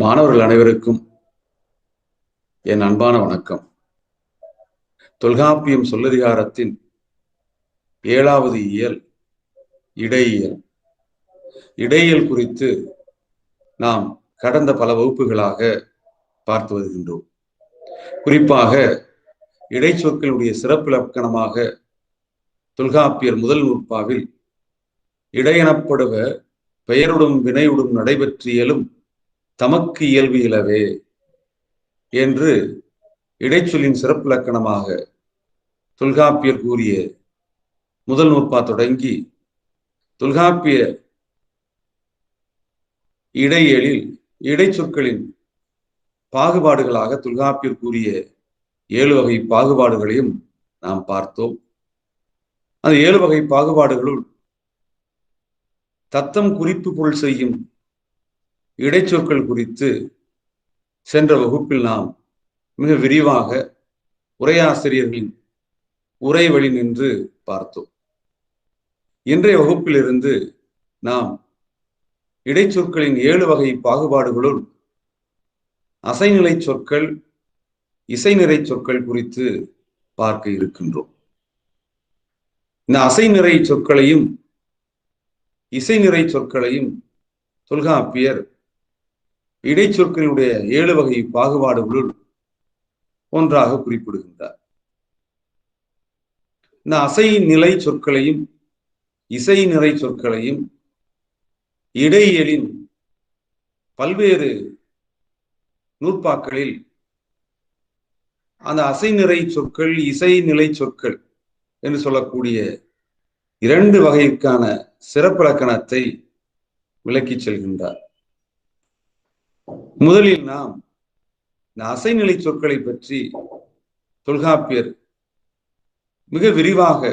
மாணவர்கள் அனைவருக்கும் என் அன்பான வணக்கம். தொல்காப்பியம் சொல்லதிகாரத்தின் 7வது இயல் இடையியல். இடையியல் குறித்து நாம் கடந்த பல வகுப்புகளாக பார்த்து வருகின்றோம். குறிப்பாக இடைச்சொற்களுடைய சிறப்பிலக்கணமாக தொல்காப்பியர் முதல் நூற்பாவில் இடையெனப்படுவ பெயருடும் வினையுடும் நடைபெற்றியலும் தமக்கு இயல்பு இலவே என்று இடைச்சொல்லின் சிறப்பிலக்கணமாக தொல்காப்பியர் கூறிய முதல் நூற்பா தொடங்கி தொல்காப்பிய இடையியலில் இடைச்சொற்களின் பாகுபாடுகளாக தொல்காப்பியர் கூறிய 7 வகை பாகுபாடுகளையும் நாம் பார்த்தோம். அந்த 7 வகை பாகுபாடுகளுள் தத்தம் குறிப்பு பொருள் செய்யும் இடைச்சொற்கள் குறித்து சென்ற வகுப்பில் நாம் மிக விரிவாக உரையாசிரியர்களின் உரை வழி நின்று பார்த்தோம். இன்றைய வகுப்பிலிருந்து நாம் இடைச்சொற்களின் 7 வகை பாகுபாடுகளுள் அசைநிலை சொற்கள், இசைநிறை சொற்கள் குறித்து பார்க்க இருக்கின்றோம். இந்த அசைநிறை சொற்களையும் இசைநிறை சொற்களையும் தொல்காப்பியர் இடைச்சொற்களுடைய 7 வகை பாகுபாடுகளுள் ஒன்றாக குறிப்பிடுகின்றார். இந்த அசைநிலை சொற்களையும் இசை நிறை சொற்களையும் இடையியலின் பல்வேறு நூற்பாக்களில் அந்த அசைநிறை சொற்கள், இசை நிலை சொற்கள் என்று சொல்லக்கூடிய 2 வகைக்கான சிறப்பிலக்கணத்தை விளக்கிச் செல்கின்றார். முதலில் நாம் இந்த அசைநிலை சொற்களை பற்றி தொல்காப்பியர் மிக விரிவாக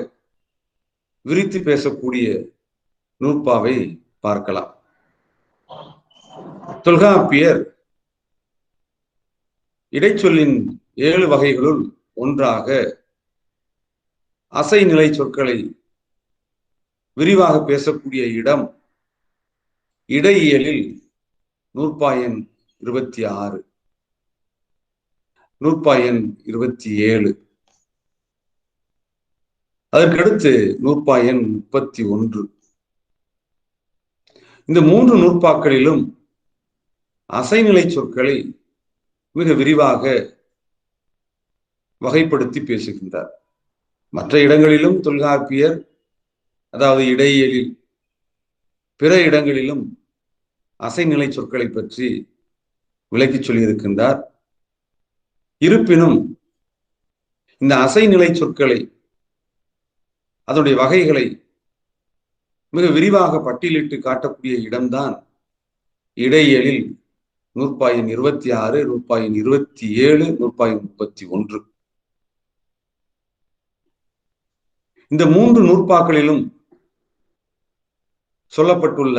விரித்து பேசக்கூடிய நூற்பாவை பார்க்கலாம். தொல்காப்பியர் இடைச்சொல்லின் 7 வகைகளுள் ஒன்றாக அசைநிலை சொற்களை விரிவாக பேசக்கூடிய இடம் இடையியலில் நூற்பா எண் 26, நூற்பா எண் 27, அதற்கடுத்து நூற்பா எண் 31. இந்த 3 நூற்பாக்களிலும் அசைநிலை சொற்களை மிக விரிவாக வகைப்படுத்தி பேசுகின்றார். மற்ற இடங்களிலும் தொல்காப்பியர், அதாவது இடையியலில் பிற இடங்களிலும் அசைநிலை சொற்களை பற்றி விளக்கி சொல்லியிருக்கின்றார். இருப்பினும் இந்த அசைநிலை சொற்களை, அதனுடைய வகைகளை மிக விரிவாக பட்டியலிட்டு காட்டக்கூடிய இடம்தான் இடையியலில் நூற்பா எண் 26, நூற்பா எண் 27, நூற்பா எண் 31. இந்த 3 நூற்பாக்களிலும் சொல்லப்பட்டுள்ள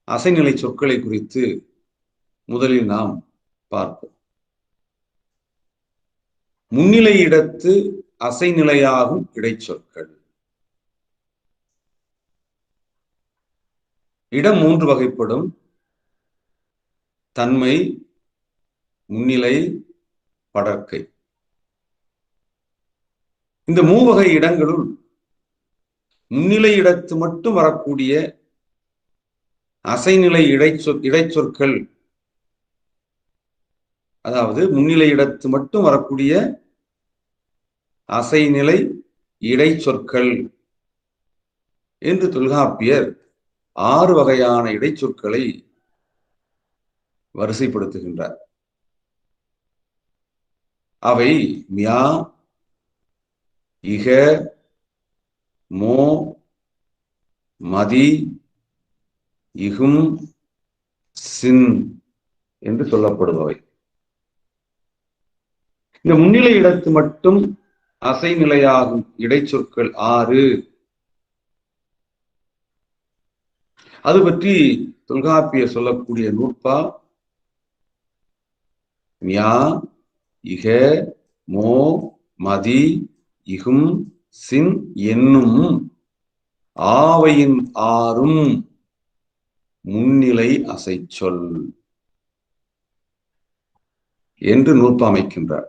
அசைநிலை சொற்களை குறித்து முதலில் நாம் பார்ப்போம். முன்னிலை இடத்து அசைநிலையாகும் இடைச்சொற்கள். இடம் 3 வகைப்படும்: தன்மை, முன்னிலை, படர்க்கை. இந்த 3 வகை இடங்களுள் முன்னிலை இடத்து மட்டும் வரக்கூடிய அசைநிலை இடைச்சொற்கள், அதாவது முன்னிலை இடத்து மட்டும் வரக்கூடிய அசைநிலை இடைச்சொற்கள் என்று தொல்காப்பியர் 6 வகையான இடைச்சொற்களை வரிசைப்படுத்துகின்றார். அவை மியா, இக, மோ, மதி, இகும், சின் என்று சொல்லப்படுபவை. இந்த முன்னிலை இடத்து மட்டும் அசைநிலையாகும் இடைச்சொற்கள் 6. அது பற்றி தொல்காப்பியர் சொல்லக்கூடிய நூற்பா மியா, இக, மோ, மதி, இகும், சின் என்னும் ஆவையின் 6ம் முன்னிலை அசைச்சொல் என்று நூற்பா அமைக்கின்றார்.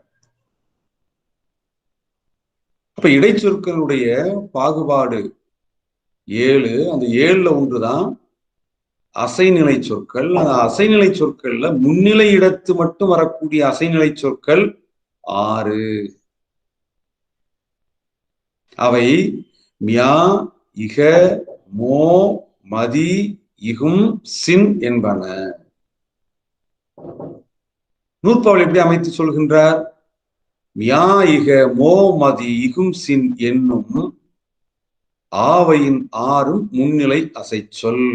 அப்ப இடைச்சொற்களுடைய பாகுபாடு 7. அந்த 7ல ஒன்றுதான் அசைநிலை சொற்கள். அந்த அசைநிலை சொற்கள்ல முன்னிலை இடத்து மட்டும் வரக்கூடிய அசைநிலை சொற்கள் 6. அவை மியா, இக, மோ, மதி, இகும், சின் என்பன. நூற்பாவில் எப்படி அமைத்து சொல்கின்றார்? மியா, இக, மோ, மதி, இகும், சின் என்னும் ஆவையின் 6ம் முன்னிலை அசைச்சொல்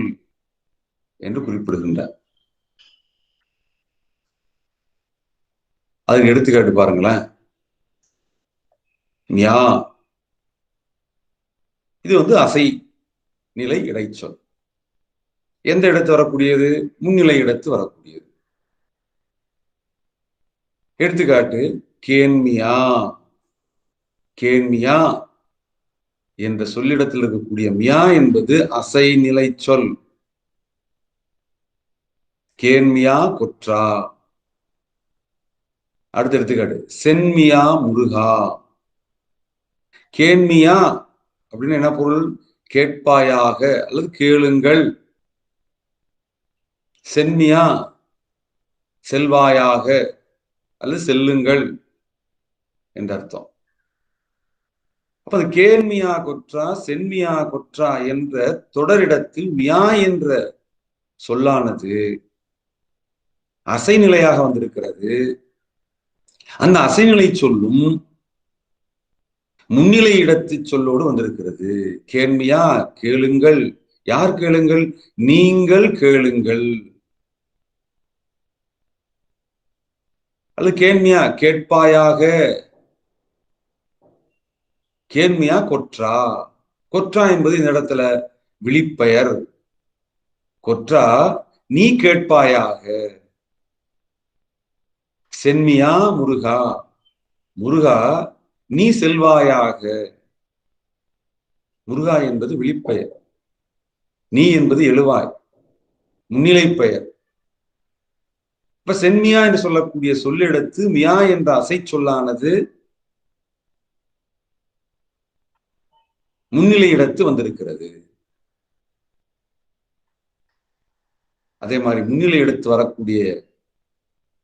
என்று குறிப்பிடுகின்றார். அதுக்கு எடுத்துக்காட்டு பாருங்களேன். மியா, இது அசை நிலை இடைச்சொல். எந்த இடத்து வரக்கூடியது? முன்னிலை இடத்து வரக்கூடியது. எடுத்துக்காட்டு கேன்மியா. கேன்மியா என்ற சொல்லிடத்தில் இருக்கக்கூடிய மியா என்பது அசை நிலை சொல். கேன்மியா கொற்றா. அடுத்த எடுத்துக்காட்டு சென்மியா முருகா. கேன்மியா அப்படின்னு என்ன பொருள்? கேட்பாயாக அல்லது கேளுங்கள். சென்மியா செல்வாயாக அல்லது செல்லுங்கள் என்ற அர்த்தம். அப்ப அது கேன்மியா கொற்றா, சென்மியா கொற்றா என்ற தொடரிடத்தில் மியா என்ற சொல்லானது அசைநிலையாக வந்திருக்கிறது. அந்த அசைநிலை சொல்லும் முன்னிலை இடத்து சொல்லோடு வந்திருக்கிறது. கேன்மியா கேளுங்கள். யார் கேளுங்கள்? நீங்கள் கேளுங்கள். அல்லது கேன்மியா கேட்பாயாக. கேன்மியா கொற்றா. கொற்றா என்பது இந்த இடத்துல விழிப்பெயர். கொற்றா நீ கேட்பாயாக. சென்மியா முருகா. முருகா நீ செல்வாயாக. முருகா என்பது விழிப்பெயர். நீ என்பது எழுவாய், முன்னிலை பெயர். இப்ப சென்மியா என்று சொல்லக்கூடிய சொல்லிடத்து மியா என்ற அசை சொல்லானது முன்னிலை இடத்து வந்திருக்கிறது. அதே மாதிரி முன்னிலை எடுத்து வரக்கூடிய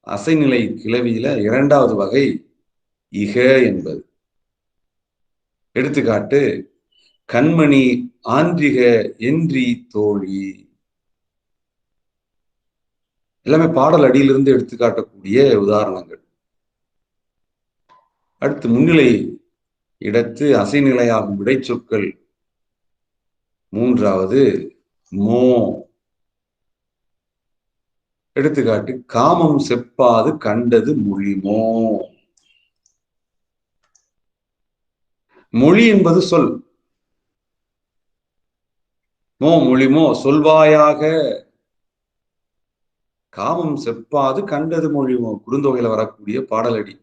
அசைநிலை கிளவியில 2வது வகை இக என்பது. எடுத்துக்காட்டு கண்மணி ஆன்றிக என்றி தோழி. எல்லாமே பாடல் அடியிலிருந்து எடுத்துக்காட்டக்கூடிய உதாரணங்கள். அடுத்து முன்னிலை இடத்து அசைநிலையாகும் விடைச்சொற்கள் 3வது மோ. எடுத்துக்காட்டு காமம் செப்பாது கண்டது மொழிமோ. மொழி என்பது சொல். மோ மொழிமோ சொல்வாயாக. காமம் செப்பாது கண்டது மொழிமோ குறுந்தொகையில வரக்கூடிய பாடலடி.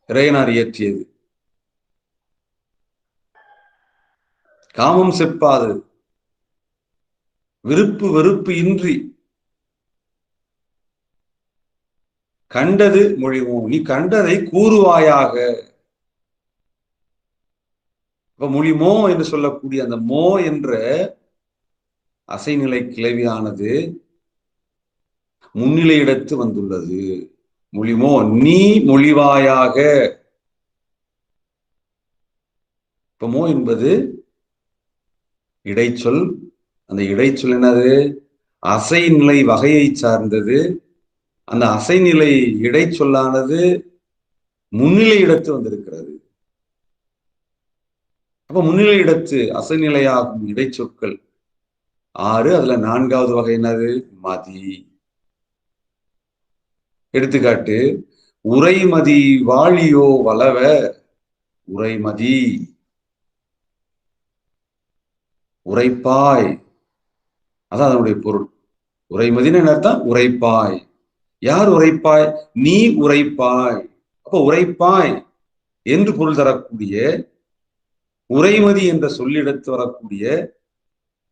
இறையனார் இயற்றியது. காமம் செப்பாது விருப்பு வெறுப்பு இன்றி கண்டது மொழிமோ நீ கண்டதை கூறுவாயாக. இப்ப மொழிமோ என்று சொல்லக்கூடிய அந்த மோ என்ற அசைநிலை கிளவியானது முன்னிலை இடத்து வந்துள்ளது. மொழிமோ நீ மொழிவாயாக. இப்ப மோ என்பது இடைச்சொல். அந்த இடைச்சொல் என்னது? அசைநிலை வகையை சார்ந்தது. அந்த அசைநிலை இடைச்சொல்லானது முன்னிலை இடத்து வந்திருக்கிறது. அப்ப முன்னிலை இடத்து அசைநிலையாகும் இடைச்சொற்கள் 6. அதுல 4வது வகை என்னது? மதி. எடுத்துக்காட்டு உரைமதி வாழியோ வளவ. உரைமதி உரைப்பாய், அதான் அதனுடைய பொருள். உரைமதின்னு என்ன அர்த்தம்? உரைப்பாய். யார் உரைப்பாய்? நீ உரைப்பாய். அப்ப உரைப்பாய் என்று பொருள் தரக்கூடிய உரைமதி என்ற சொல்லிடத்து வரக்கூடிய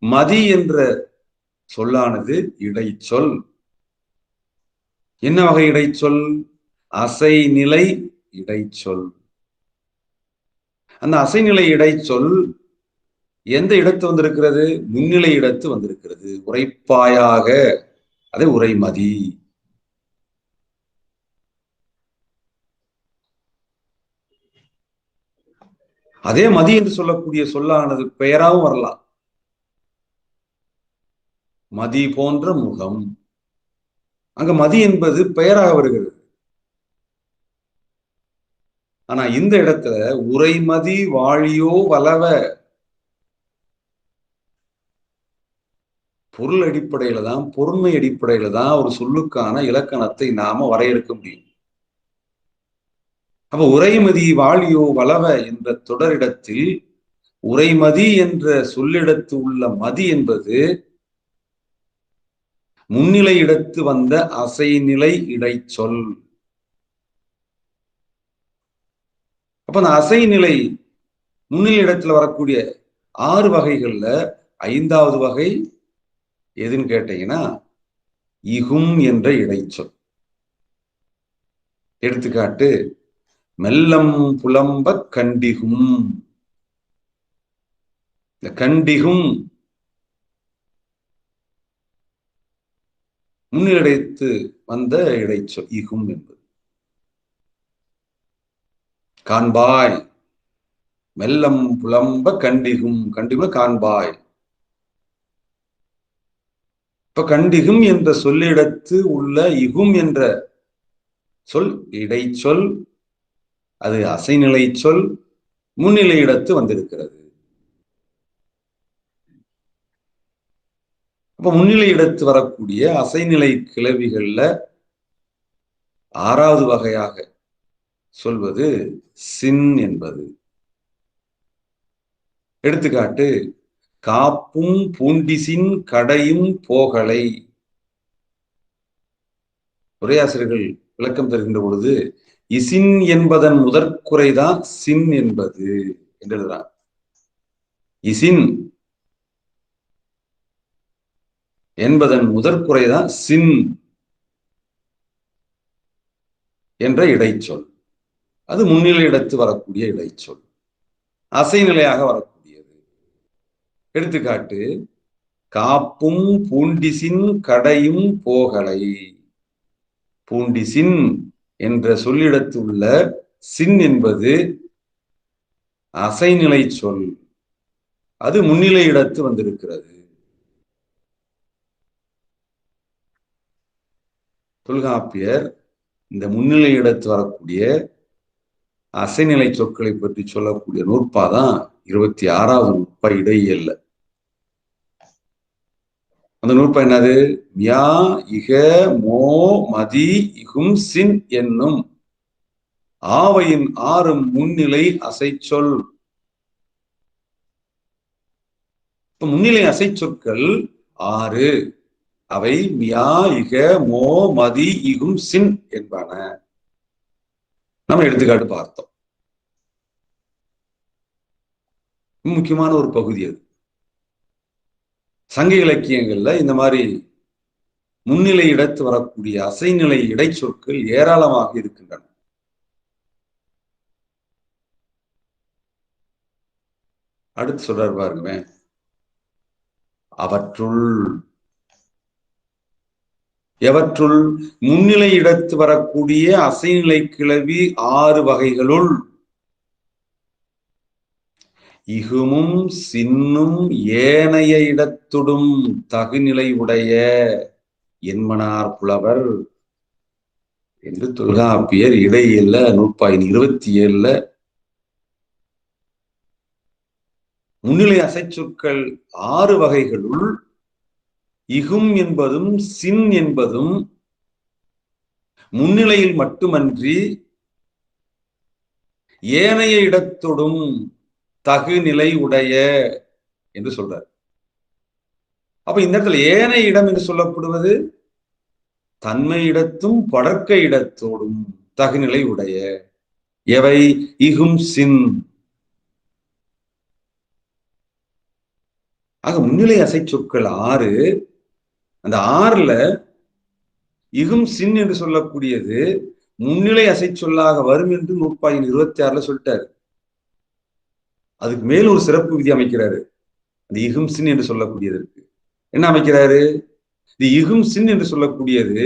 மதி என்ற சொல்லானது இடைச்சொல். என்ன வகை இடைச்சொல்? அசைநிலை இடைச்சொல். அந்த அசைநிலை இடைச்சொல் எந்த இடத்து வந்திருக்கிறது? முன்னிலை இடத்து வந்திருக்கிறது. உரைப்பாயாக, அதை உரைமதி. அதே மதி என்று சொல்லக்கூடிய சொல்லானது பெயராகவும் வரலாம். மதி போன்ற முகம், அங்க மதி என்பது பெயராக வருகிறது. ஆனா இந்த இடத்துல உரைமதி வாழியோ வளவ, பொருள் அடிப்படையில தான், பொருண்மை அடிப்படையில தான் ஒரு சொல்லுக்கான இலக்கணத்தை நாம வரையறுக்க முடியும். அப்ப உரைமதி வாழியோ வளவ என்ற தொடரிடத்தில் உரைமதி என்ற சொல்லிடத்து உள்ள மதி என்பது முன்னிலை இடத்து வந்த அசைநிலை இடைச்சொல். அப்ப அந்த அசைநிலை முன்னிலை இடத்துல வரக்கூடிய 6 வகைகள்ல 5வது வகை எதுன்னு கேட்டீங்கன்னா இகும் என்ற இடைச்சொல். எடுத்துக்காட்டு, மெல்லம் புலம்ப கண்டிகும். இந்த கண்டிகும் முன்னிலைத்து வந்த இடைச்சொல் இகும் என்பது. காண்பாய், மெல்லம் புலம்ப கண்டிகும், கண்டிகும் காண்பாய். இப்ப கண்டிகும் என்ற சொல்லிடத்து உள்ள இகும் என்ற சொல் இடைச்சொல், அது அசைநிலை சொல், முன்னிலை இடத்து வந்திருக்கிறது. அப்ப முன்னிலை இடத்து வரக்கூடிய அசைநிலை கிளவிகள்ல 6வது வகையாக சொல்வது சின் என்பது. எடுத்துக்காட்டு, காப்பும் பூண்டிசின் கடையும் போகலை. உரையாசிரியர்கள் விளக்கம் தருகின்ற பொழுது இசின் என்பதன் முதற்குறைதான் சின் என்பது என்று எழுதுறார். இசின் என்பதன் முதற்குறைதான் சின் என்ற இடைச்சொல். அது முன்னிலை இடத்து வரக்கூடிய இடைச்சொல், அசைநிலையாக வரக்கூடியது. எடுத்துக்காட்டு, காப்பும் பூண்டிசின் கடையும் போகலை. பூண்டிசின் என்ற சொல்லிடத்து உள்ள சின் என்பது அசைநிலை சொல், அது முன்னிலை இடத்து வந்திருக்கிறது. தொல்காப்பியர் இந்த முன்னிலை இடத்து வரக்கூடிய அசைநிலை சொற்களை பற்றி சொல்லக்கூடிய நூற்பாதான் 26வது நூற்பா இடையியல்ல. அந்த நூற்பா என்னது? மியா இக மோ மதி இகும் சின் என்னும் ஆவையின் 6 முன்னிலை அசைச்சொல். இப்ப முன்னிலை அசைச்சொற்கள் 6. அவை மியா இக மோ மதி இகும் சின் என்பன. நம்ம எடுத்துக்காட்டு பார்த்தோம். முக்கியமான ஒரு பகுதி அது. சங்க இலக்கியங்கள்ல இந்த மாதிரி முன்னிலை இடத்து வரக்கூடிய அசைநிலை இடைச்சொற்கள் ஏராளமாக இருக்கின்றன. அடுத்து சொல்றாரு பாருங்க, அவற்றுள் எவற்றுள் முன்னிலை இடத்து வரக்கூடிய அசைநிலை கிளவி 6 வகைகளுள் இகுமும் சின்னும் ஏனைய இடத்துடும் தகுநிலை உடைய என்மனார் புலவர் என்று தொல்காப்பியர் இடையில நூற்பாயின் 27ல முன்னிலை அசைச்சொற்கள் 6 வகைகளுள் இகும் என்பதும் சின் என்பதும் முன்னிலையில் மட்டுமன்றி ஏனைய இடத்தொடும் தகுநிலை உடைய என்று சொல்றார். அப்ப இந்த இடத்துல ஏனைய இடம் என்று சொல்லப்படுவது தன்மை இடத்தும் படற்க இடத்தோடும் தகுநிலை உடைய எவை? இகும் சின். ஆக முன்னிலை அசைச்சொற்கள் 6. அந்த 6ல இகும் சின் என்று சொல்லக்கூடியது முன்னிலை அசை சொல்லாக வரும் என்று நூற்பாயின் 26 சொல்லிட்டாரு. அதுக்கு மேல் ஒரு சிறப்பு விதி அமைக்கிறாரு. அந்த இகும் சின் என்று சொல்லக்கூடியதற்கு என்ன அமைக்கிறாரு? இது இகும் சின் என்று சொல்லக்கூடியது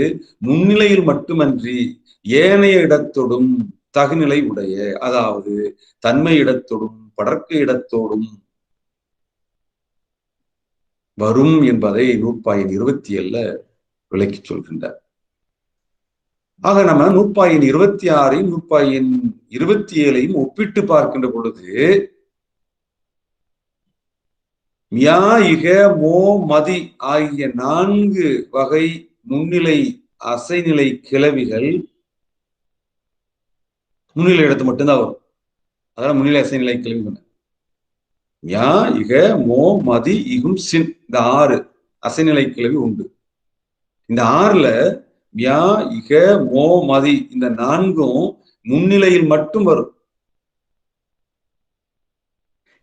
முன்னிலையில் மட்டுமன்றி ஏனைய இடத்தோடும் தகுநிலை உடைய, அதாவது தன்மை இடத்தோடும் படர்க்க இடத்தோடும் வரும் என்பதை நூற்பாயின் 27 விளக்கி சொல்கின்றார். ஆக நம்ம நூற்பாயின் 26 நூற்பாயின் 27 ஒப்பிட்டு பார்க்கின்ற பொழுது மியா இக மோ மதி ஆகிய 4 வகை முன்னிலை அசைநிலை கிளவிகள் முன்னிலை இடத்து மட்டும்தான் வரும். அதாவது முன்னிலை அசைநிலை கிளவி மியா இக மோ மதி இகும் சின், இந்த 6 அசைநிலை கிளவி உண்டு. இந்த 6ல மியா இக மோ மதி இந்த 4ம் முன்னிலையில் மட்டும் வரும்.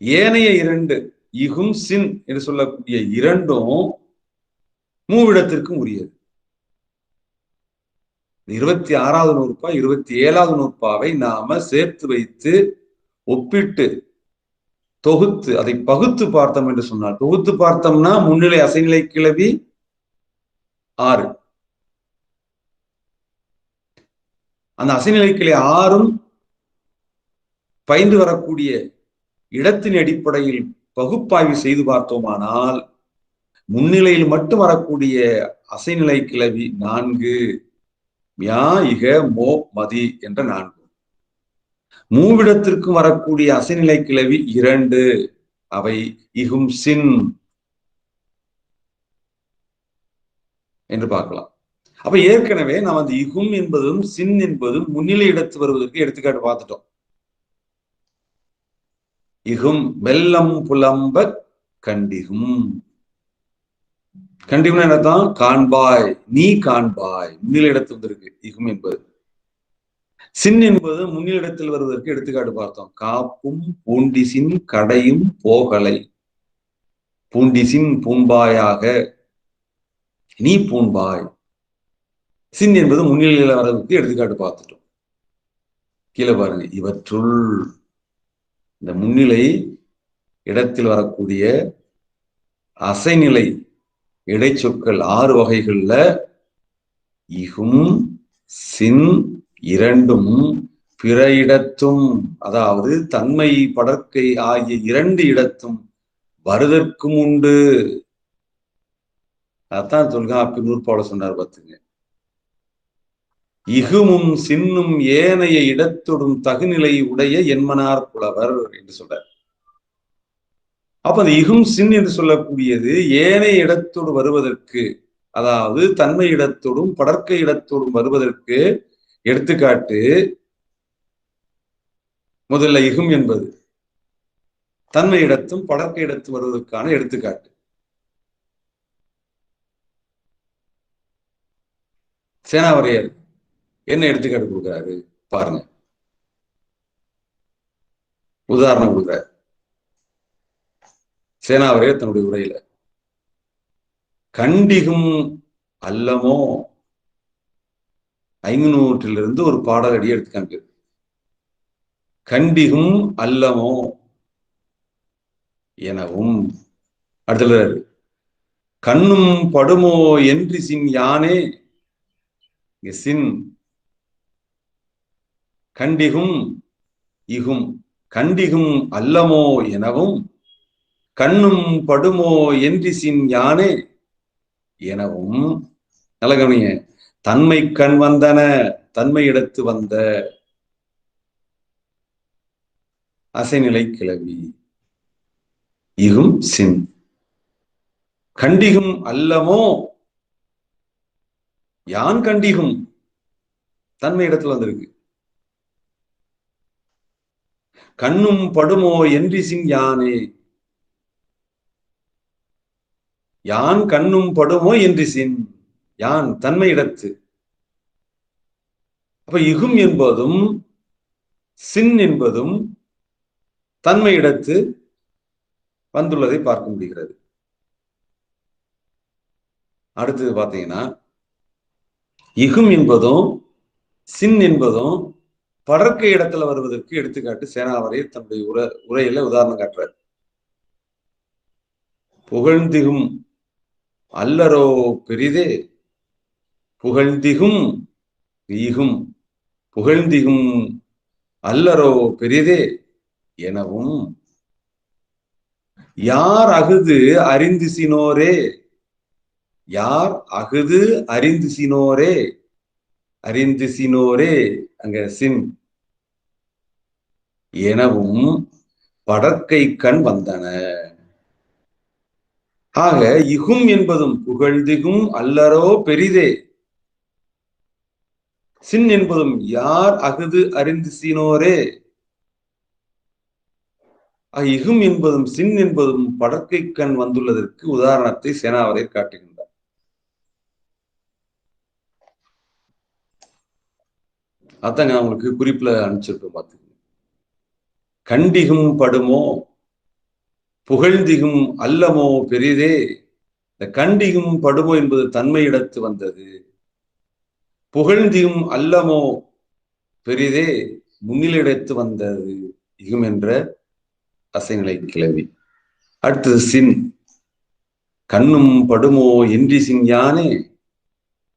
ஏனைய 2 இகும் சின் என்று சொல்லக்கூடிய 2ம் மூவிடத்திற்கும் உரியது. 26வது நூற்பா 27வது நூற்பாவை நாம சேர்த்து வைத்து ஒப்பிட்டு தொகுத்து அதை பகுத்து பார்த்தோம் என்று சொன்னால், தொகுத்து பார்த்தோம்னா முன்னிலை அசைநிலை கிளவி 6, அந்த அசைநிலை கிளவி 6ம் பயின்று வரக்கூடிய இடத்தின் அடிப்படையில் பகுப்பாய்வு செய்து பார்த்தோமானால் முன்னிலையில் மட்டும் வரக்கூடிய அசைநிலை கிளவி 4 மியா இக மோ மதி என்ற 4, மூவிடத்திற்கும் வரக்கூடிய அசைநிலை கிளவி 2, அவை இகும் சின் என்று பார்க்கலாம். அப்ப ஏற்கனவே நாம் அந்த இகும் என்பதும் சின் என்பதும் முன்னிலை இடத்து வருவதற்கு எடுத்துக்காட்டு பார்த்துட்டோம். இகும் வெள்ளம் புலம்ப கண்டிகும். கண்டிகும்னா என்னதான்? காண்பாய், நீ காண்பாய், முன்னிலை இடத்து வந்திருக்கு இகும் என்பது. சின் என்பது முன்னிலிடத்தில் வருவதற்கு எடுத்துக்காட்டு பார்த்தோம். காப்பும் பூண்டிசின் கடையும் போகலை, பூண்டிசின் பூம்பாயாக, நீ பூம்பாய். சின் என்பது முன்னிலையில் வர்றதுக்கு எடுத்துக்காட்டு பார்த்துட்டோம். கீழே பாருங்க, இவற்றுள் இந்த முன்னிலை இடத்தில் வரக்கூடிய அசைநிலை இடைச்சொற்கள் 6 வகைகள்ல இகும் சின் 2ம் பிற இடத்தும், அதாவது தன்மை படற்கை ஆகிய 2 இடத்தும் வருதற்கும் உண்டு. அதான் தொல்காப்பியர் நூற்பாவில் சொன்னார் பார்த்துங்க. இகுமும் சின்னும் ஏனைய இடத்தொடும் தகுநிலை உடைய என்மனார் புலவர் என்று சொல்றார். அப்ப அந்த இகும் சின் என்று சொல்லக்கூடியது ஏனைய இடத்தோடு வருவதற்கு, அதாவது தன்மை இடத்தோடும் படற்கை இடத்தோடும் வருவதற்கு எடுத்துக்காட்டு. முதல்ல இகும் என்பது தன்மை இடத்தும் படற்கை இடத்து வருவதற்கான எடுத்துக்காட்டு. சேனாவரையர் என்ன எடுத்துக்காட்டு கொடுக்கிறாரு பாருங்க. உதாரணம் கொடுக்கிறார் சேனாவரையர் தன்னுடைய உரையில. கண்டிகும் அல்லமோ 500 ஒரு பாடல் அடி எடுத்துக்காங்க. கண்டிகும் அல்லமோ எனவும் அடுத்த கண்ணும் படுமோ என்று சின் யானே, சின் கண்டிகும் இகும் கண்டிகும் அல்லமோ எனவும் கண்ணும் படுமோ என்று சின் யானே எனவும். நல்ல கவனிங்க, தன்மை கண் வந்தன, தன்மை இடத்து வந்த அசைநிலை கிளவி இகும் சின். கண்டிகும் அல்லமோ, யான் கண்டிகும் தன்மை இடத்துல வந்திருக்கு. கண்ணும் படுமோ என்று சின் யானே, யான் கண்ணும் படுமோ என்று சின், யான் தன்மை இடத்து. அப்ப இகும் என்பதும் சின் என்பதும் தன்மை இடத்து வந்துள்ளதை பார்க்க முடிகிறது. அடுத்தது பாத்தீங்கன்னா இகும் என்பதும் சின் என்பதும் படர்க்கை இடத்துல வருவதற்கு எடுத்துக்காட்டு சேனாவரையர் தன்னுடைய உரையில உதாரணம் காட்டுறார். புகழ்ந்திகும் அல்லரோ பெரிதே, புகழ்ந்திகும் இகும் புகழ்ந்திகும் அல்லரோ பெரிதே எனவும் யார் அகுது அறிந்துசினோரே, யார் அகுது அறிந்துசினோரே, அறிந்துசினோரே அங்க சின் எனவும் படற்கை கண் வந்தன. ஆக இகும் என்பதும் புகழ்திகும் அல்லரோ பெரிதே, சின் என்பதும் யார் அகுது அறிந்து சீனோரே, இகும் என்பதும் சின் என்பதும் படற்கை கண் வந்துள்ளதற்கு உதாரணத்தை சேனாவரையர் காட்டுகின்றார். அதான் நான் உங்களுக்கு குறிப்புல அனுப்பிச்சிருப்பேன் பார்த்துக்கோங்க. கண்டிகும் படுமோ புகழ்ந்திகும் அல்லமோ பெரிதே, இந்த கண்டிகும் படுமோ என்பது தன்மையிடத்து வந்தது, புகழ்ந்தியும் அல்லமோ பெரிதே முன்னிலையிடத்து வந்தது இகும் என்ற அசைநிலை கிளவி. அடுத்தது சின், கண்ணும் படுமோ என்றி சின் யானே,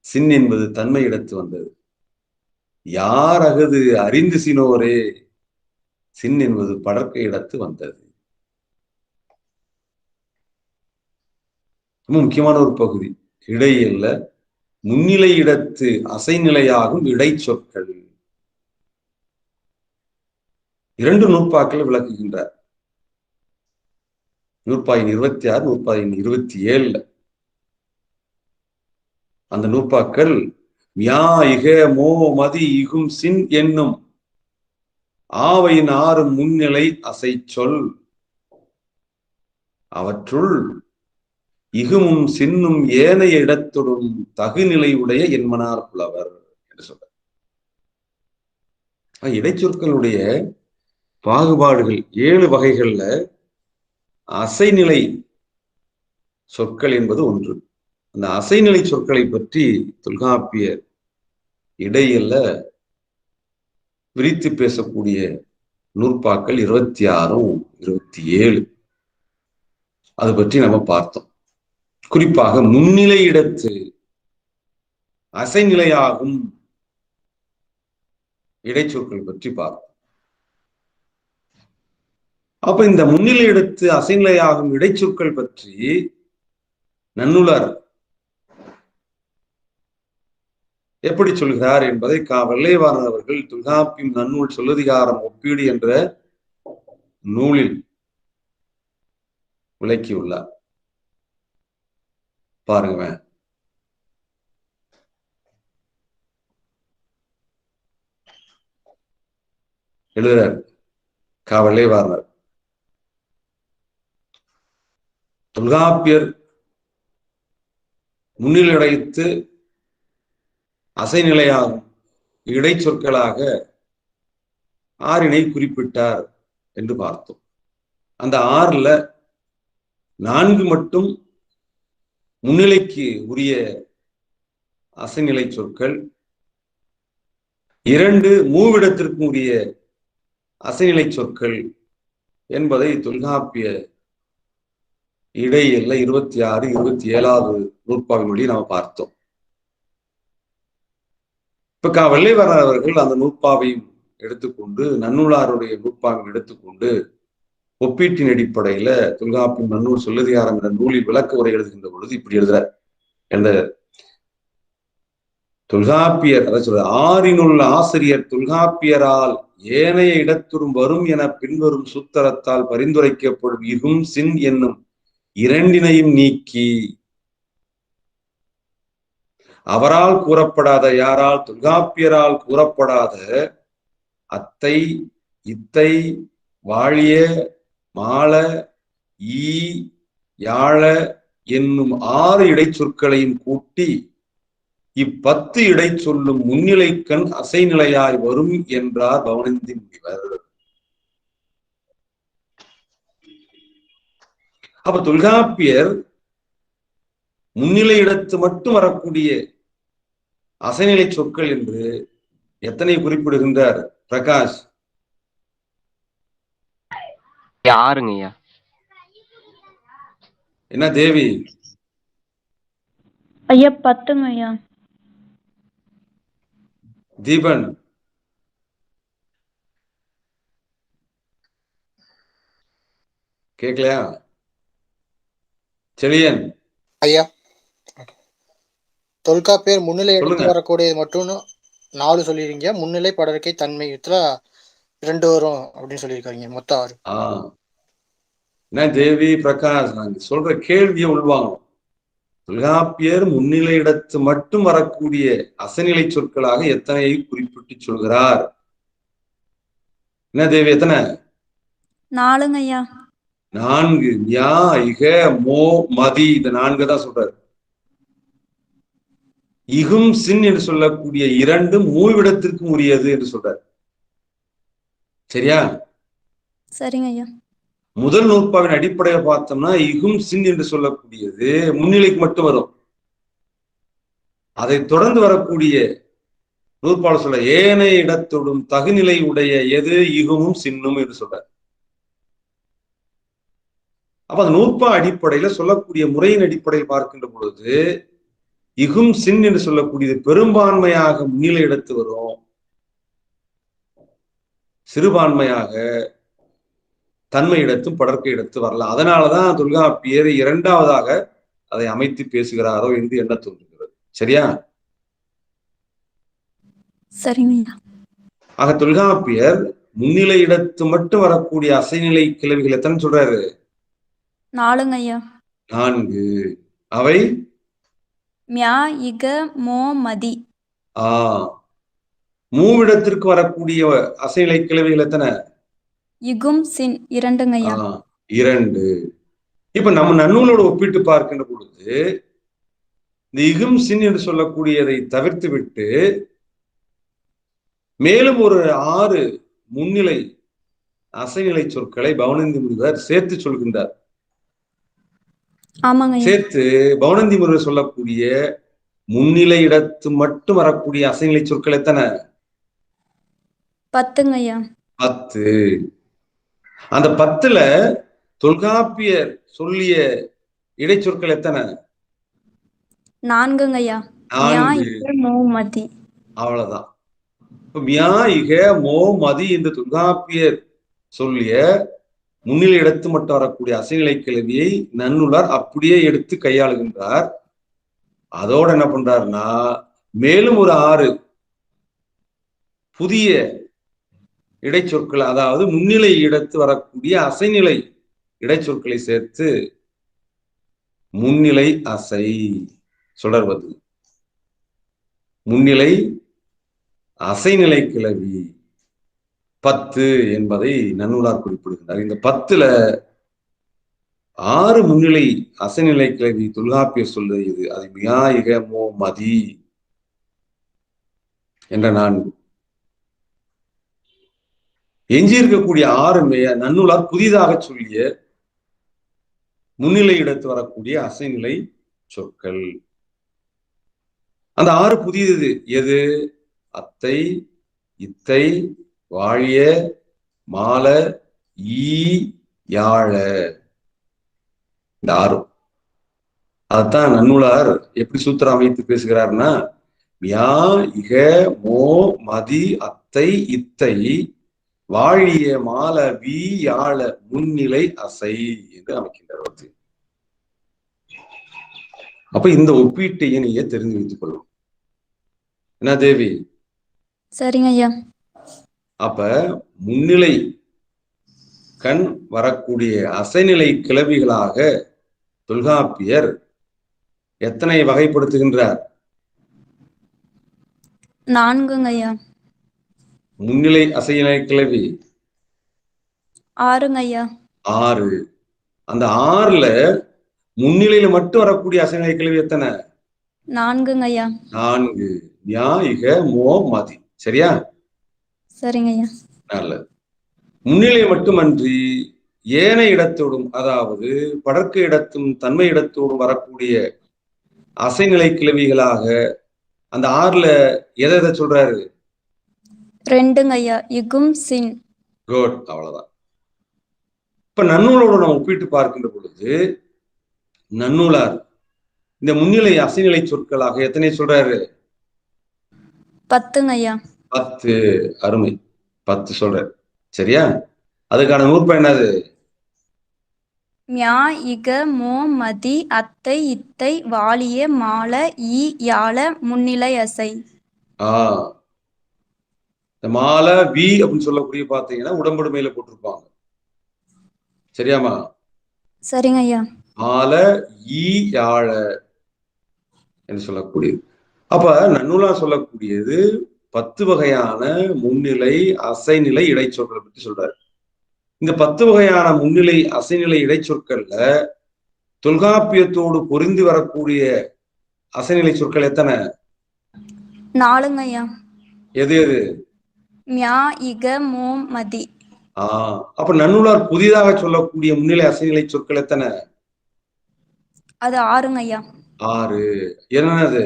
சின் என்பது தன்மையிடத்து வந்தது, யார் அகது அறிந்து சினோரே, சின் என்பது படற்கை இடத்து வந்தது. ரொம்ப முக்கியமான ஒரு பகுதி. இடையில்ல முன்னிலை இடத்து அசைநிலையாகும் இடைச்சொற்கள். இரண்டு நூற்பாக்கள் விளக்குகின்றார். நூற்பாயின் 26, நூற்பாயின் 27. அந்த நூற்பாக்கள் மியா இக மோ மதி இகும் சின் என்னும் ஆவையின் ஆறு முன்னிலை அசை சொல், அவற்றுள் இகுமும் சின்னும் ஏனைய இடத்துடன் தகுநிலை உடைய என்மனார் புலவர் என்று சொல்ற. இடைச்சொற்களுடைய பாகுபாடுகள் 7 வகைகள்ல அசைநிலை சொற்கள் என்பது ஒன்று. அந்த அசைநிலை சொற்களை பற்றி தொல்காப்பியர் இடையில விரித்து பேசக்கூடிய நூற்பாக்கள் 26, 27 அது பற்றி நம்ம பார்த்தோம். குறிப்பாக முன்னிலை இடத்து அசைநிலையாகும் இடைச்சொற்கள் பற்றி பார்த்தோம். அப்ப இந்த முன்னிலை எடுத்து அசைநிலையாகும் இடைச்சொற்கள் பற்றி நன்னூலார் எப்படி சொல்கிறார் என்பதை வெள்ளைவாணன் அவர்கள் தொல்காப்பியம் நன்னூல் சொல்லதிகாரம் ஒப்பீடு என்ற நூலில் விளக்கியுள்ளார். பாருங்க. எழுதுறார் வெள்ளைவாணர், தொல்காப்பியர் முன்னிலையடைத்து அசைநிலையாகும் இடைச்சொற்களாக 6 குறிப்பிட்டார் என்று பார்த்தோம். அந்த 6ல 4 மட்டும் முன்னிலைக்கு உரிய அசைநிலை சொற்கள், 2 மூவிடத்திற்கு உரிய அசைநிலை சொற்கள் என்பதை தொல்காப்பிய இடையில 26, 27 நூற்பாவின் வழி நாம் பார்த்தோம். இப்ப வெள்ளைவாணர் அவர்கள் அந்த நூற்பாவையும் எடுத்துக்கொண்டு நன்னூலாருடைய நூற்பாவையும் எடுத்துக்கொண்டு ஒப்பீட்டின் அடிப்படையில தொல்காப்பியம் நன்னூல் சொல்லதிகாரம் என்ற நூலில் விளக்க உரை எழுதுகின்ற பொழுது இப்படி எழுதுறார். என்ற தொல்காப்பியர் அதை சொல்ற, ஆறினுள்ள ஆசிரியர் தொல்காப்பியரால் ஏனைய இடத்துறும் வரும் என பின்வரும் சூத்திரத்தால் பரிந்துரைக்கப்படும் இகும் சின் என்னும் 2 நீக்கி அவரால் கூறப்படாத, யாரால் தொல்காப்பியரால் கூறப்படாத அத்தை, இத்தை, வாழிய, மாள, ஈ, யாழ என்னும் 6 இடைச்சொற்களையும் கூட்டி 10 இடை சொல்லும் முன்னிலைக்கண் அசைநிலையாய் வரும் என்றார் பவனந்தி முனிவர். அப்ப தொல்காப்பியர் முன்னிலை இடத்து மட்டும் வரக்கூடிய அசைநிலை சொற்கள் என்று எத்தனை குறிப்பிடுகின்றார் பிரகாஷ்? ஆறுங்க ஐயா. என்ன தேவி? ஐயா 10ங்க ஐயா. தீபன்? கேட்கலையா? செழியன்? ஐயா, தொல்காப்பியர் முன்னிலை எடுத்து வரக்கூடியது மட்டும் 4 சொல்லிருக்கீங்க. முன்னிலை, படர்க்கை, தன்மை இதுல 2 வரும் அப்படின்னு சொல்லியிருக்காங்க. மொத்தம் 6. என்ன தேவி, பிரகாஷ், நாங்க சொல்ற கேள்வியை உள்வாங்கணும். தொல்காப்பியர் முன்னிலை இடத்து மட்டும் வரக்கூடிய அசைநிலை சொற்களாக எத்தனையை குறிப்பிட்டு சொல்கிறார்? என்ன தேவி, எத்தனை? 4ங்க ஐயா. 4. யா, இக, மோ, மதி, இந்த 4 தான் சொல்றாரு. இகும் சின் என்று சொல்லக்கூடிய 2 மூவிடத்திற்கும் உரியது என்று சொல்றாரு. சரியா? சரிங்க ஐயா. முதல் நூற்பாவின் அடிப்படையை பார்த்தோம்னா இகும் சின் என்று சொல்லக்கூடியது முன்னிலைக்கு மட்டும் வரும். அதை தொடர்ந்து வரக்கூடிய நூற்பாவில் சொல்ல ஏனைய இடத்தோடும் தகுநிலை உடைய எது இகுமும் சின்னும் என்று சொல்றார். அப்ப அந்த நூற்பா அடிப்படையில சொல்லக்கூடிய முறையின் அடிப்படையில் பார்க்கின்ற பொழுது இகும் சின் என்று சொல்லக்கூடியது பெரும்பான்மையாக முன்னிலை இடத்து வரும், சிறுபான்மையாக தன்மை இடத்தும் படர்க்கை இடத்து வரலாம். அதனாலதான் தொல்காப்பியர் 2வதாக அதை அமைத்து பேசுகிறாரோ என்று எண்ண தோன்றுகிறது. சரியா? சரிங்க. ஆக தொல்காப்பியர் முன்னிலை இடத்து மட்டும் வரக்கூடிய அசைநிலை கிளவிகள் எத்தனை சொல்றாரு? 4ங்க ஐயா. 4. அவை மியா, இக, மோ, மதி. மூவிடத்திற்கு வரக்கூடிய அசைநிலை கிளவிகள் எத்தனை? இகும் சின் 2ங்க ஐயா. 2. இப்ப நம்ம நன்னூலோடு ஒப்பிட்டு பார்க்கின்ற பொழுது இந்த இகும் சின் என்று சொல்லக்கூடியதை தவிர்த்து விட்டு மேலும் ஒரு 6 முன்னிலை அசைநிலை சொற்களை பவனந்தி முனிவர் சேர்த்து சொல்கின்றார். சேர்த்து பவனந்தி முனிவர் சொல்லக்கூடிய முன்னிலை இடத்து மட்டும் வரக்கூடிய அசைநிலை சொற்கள் எத்தனை? 10ங்க ஐயா. 10. அந்த 10ல தொல்காப்பியர் சொல்லிய இடைச்சொற்கள் எத்தனை? 4ங்க ஐயா. 4. அவ்வளவுதான். மியா, இக, மோ, மதி என்று தொல்காப்பியர் சொல்லிய முன்னிலை இடத்து மட்டும் வரக்கூடிய அசைநிலை கிளவியை நன்னூலார் அப்படியே எடுத்து கையாளுகின்றார். அதோட என்ன பண்றாருன்னா மேலும் ஒரு 6 புதிய இடைச்சொற்கள், அதாவது முன்னிலை இடத்து வரக்கூடிய அசைநிலை இடைச்சொற்களை சேர்த்து முன்னிலை அசை சுடர்வது, முன்னிலை அசைநிலை கிளவி 10 என்பதை நன்னூலார் குறிப்பிடுகிறார். இந்த 10ல 6 முன்னிலை அசைநிலை கிளவி தொல்காப்பியர் சொல்றது இது. அது மியா, இக, மோ, மதி என்ற 4. எஞ்சி இருக்கக்கூடிய 6 நன்னூலார் புதிதாக சொல்லிய முன்னிலை இடத்து வரக்கூடிய அசைநிலை சொற்கள். அந்த 6 புதியது எது? அத்தை, இத்தை, வாழிய, மால, ஈ, யாழ. இந்த 6. அதைத்தான் நன்னூலார் எப்படி சூத்திரம் அமைத்து பேசுகிறார்னா மியா, இக, மோ, மதி, அத்தை, இத்தை, வாழிய, மால, வி, யாழ, முன்னிலை அசை என்று அமைக்கின்றார். அப்ப இந்த ஒப்பீட்டையை நீங்க தெரிந்து வைத்துக் கொள்ளும். என்ன தேவி? சரிங்க ஐயா. அப்ப முன்னிலை கண் வரக்கூடிய அசைநிலை கிளவிகளாக தொல்காப்பியர் எத்தனை வகைப்படுத்துகின்றார்? 4ங்க ஐயா. முன்னிலை அசைநிலை கிளவி 6ங்க ஐயா. 6. அந்த 6ல முன்னிலையில மட்டும் வரக்கூடிய அசைநிலை கிளவி எத்தனை? 4ங்க ஐயா. 4. யா, இக, மோ, மதி. சரியா? சரிங்க ஐயா. நல்லது. முன்னிலை மட்டுமன்றி ஏனைய இடத்தோடும், அதாவது படர்க்கை இடத்தும் தன்மை இடத்தோடும் வரக்கூடிய அசைநிலை கிளவிகளாக அந்த 6ல எதை எதை சொல்றாரு? 2ங்க ஐயா. இகும் சின். குட், அவ்வளவுதான். இப்ப நன்னூலோட நம்ம ஒப்பிட்டு பார்க்கின்ற பொழுது நன்னூலார் இந்த முன்னிலை அசைநிலை சொற்களாக எத்தனை சொல்றாரு? 10ங்க ஐயா. 10. அருமை, 10 சொல்றாரு. சரியா? அதுக்கான நூற்பா என்னது? மியா இக மோ மதி அத்தை இத்தை வாலிய மால ஈ யாழ முன்னிலை அசை. இந்த மால வி அப்படின்னு சொல்லக்கூடிய பாத்தீங்கன்னா உடம்படுமையில போட்டிருப்பாங்க. சரியாமா? சரிங்க ஐயா. மால ஈ யாழ என்று சொல்லக்கூடியது. அப்ப நன்னூலா சொல்லக்கூடியது 10 வகையான முன்னிலை அசைநிலை இடைச்சொற்களை பற்றி சொல்றாரு. இந்த 10 வகையான முன்னிலை அசைநிலை இடைச்சொற்கள்ல தொல்காப்பியத்தோடு பொருந்தி வரக்கூடிய அசைநிலை சொற்கள் எத்தனை? 4ங்க ஐயா. எது எது? மியா இக மோ மதி. அப்ப நன்னூலார் புதிதாக சொல்லக்கூடிய முன்னிலை அசைநிலை சொற்கள் எத்தனை? அது 6ங்க ஐயா. 6. என்னது?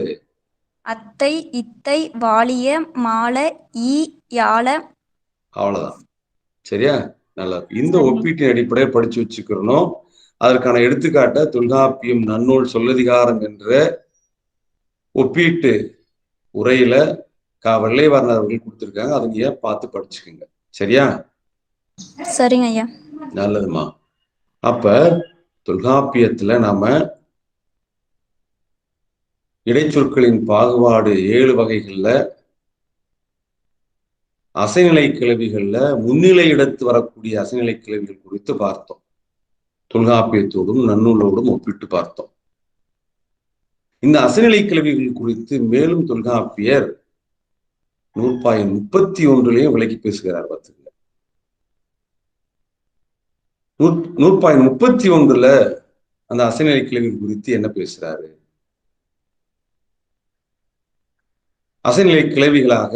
அத்தை இத்தை வாலிய மால ஈ யாழ. அவ்வளவுதான். சரியா? நல்லா. இந்த ஒப்பீட்டின் அடிப்படையை படிச்சு வச்சுக்கிறோம். அதற்கான எடுத்துக்காட்ட தொல்காப்பியம் நன்னூல் சொல்லதிகாரம் என்ற ஒப்பீட்டு உரையில வெள்ளைவார்னர் அவர்கள் கொடுத்திருக்காங்க. அதை நீங்க பார்த்து படிச்சுக்கோங்க. சரியா? சரிங்க ஐயா. நல்லதுமா. அப்ப தொல்காப்பியத்துல நாம இடைச்சொற்களின் பாகுபாடு 7 வகைகள்ல அசைநிலை கிளவிகள்ல முன்னிலை இடத்து வரக்கூடிய அசைநிலை கிளவிகள் குறித்து பார்த்தோம். தொல்காப்பியத்தோடும் நன்னூலோடும் ஒப்பிட்டு பார்த்தோம். இந்த அசைநிலை கிளவிகள் குறித்து மேலும் தொல்காப்பியர் நூற்பாயின் 31 விளக்கி பேசுகிறார். பார்த்துங்க. நூற்பாயின் 31 அந்த அசைநிலை கிளவிகள் குறித்து என்ன பேசுறாரு? அசைநிலை கிளவிகளாக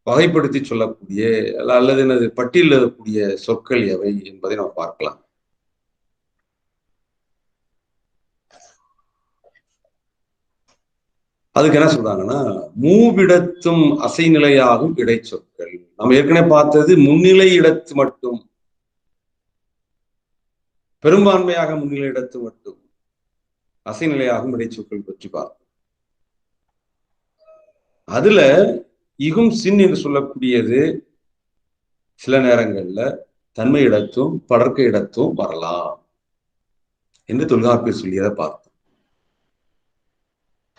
வகைப்படுத்தி சொல்லக்கூடிய அல்லது என்னது பட்டியலிடக்கூடிய சொற்கள் எவை என்பதை நாம் பார்க்கலாம். அதுக்கு என்ன சொல்றாங்கன்னா, மூவிடத்தும் அசைநிலையாகும் இடைச்சொற்கள். நம்ம ஏற்கனவே பார்த்தது முன்னிலை இடத்து மட்டும், பெரும்பான்மையாக முன்னிலை இடத்து மட்டும் அசைநிலையாகும் இடைச்சொற்கள் பற்றி பார்த்தோம். அதுல இகும் சின் என்று சொல்லக்கூடியது சில நேரங்கள்ல தன்மை இடத்தும் படர்க்க இடத்தும் வரலாம் என்று தொல்காப்பியர் சொல்லியதை பார்த்தோம்.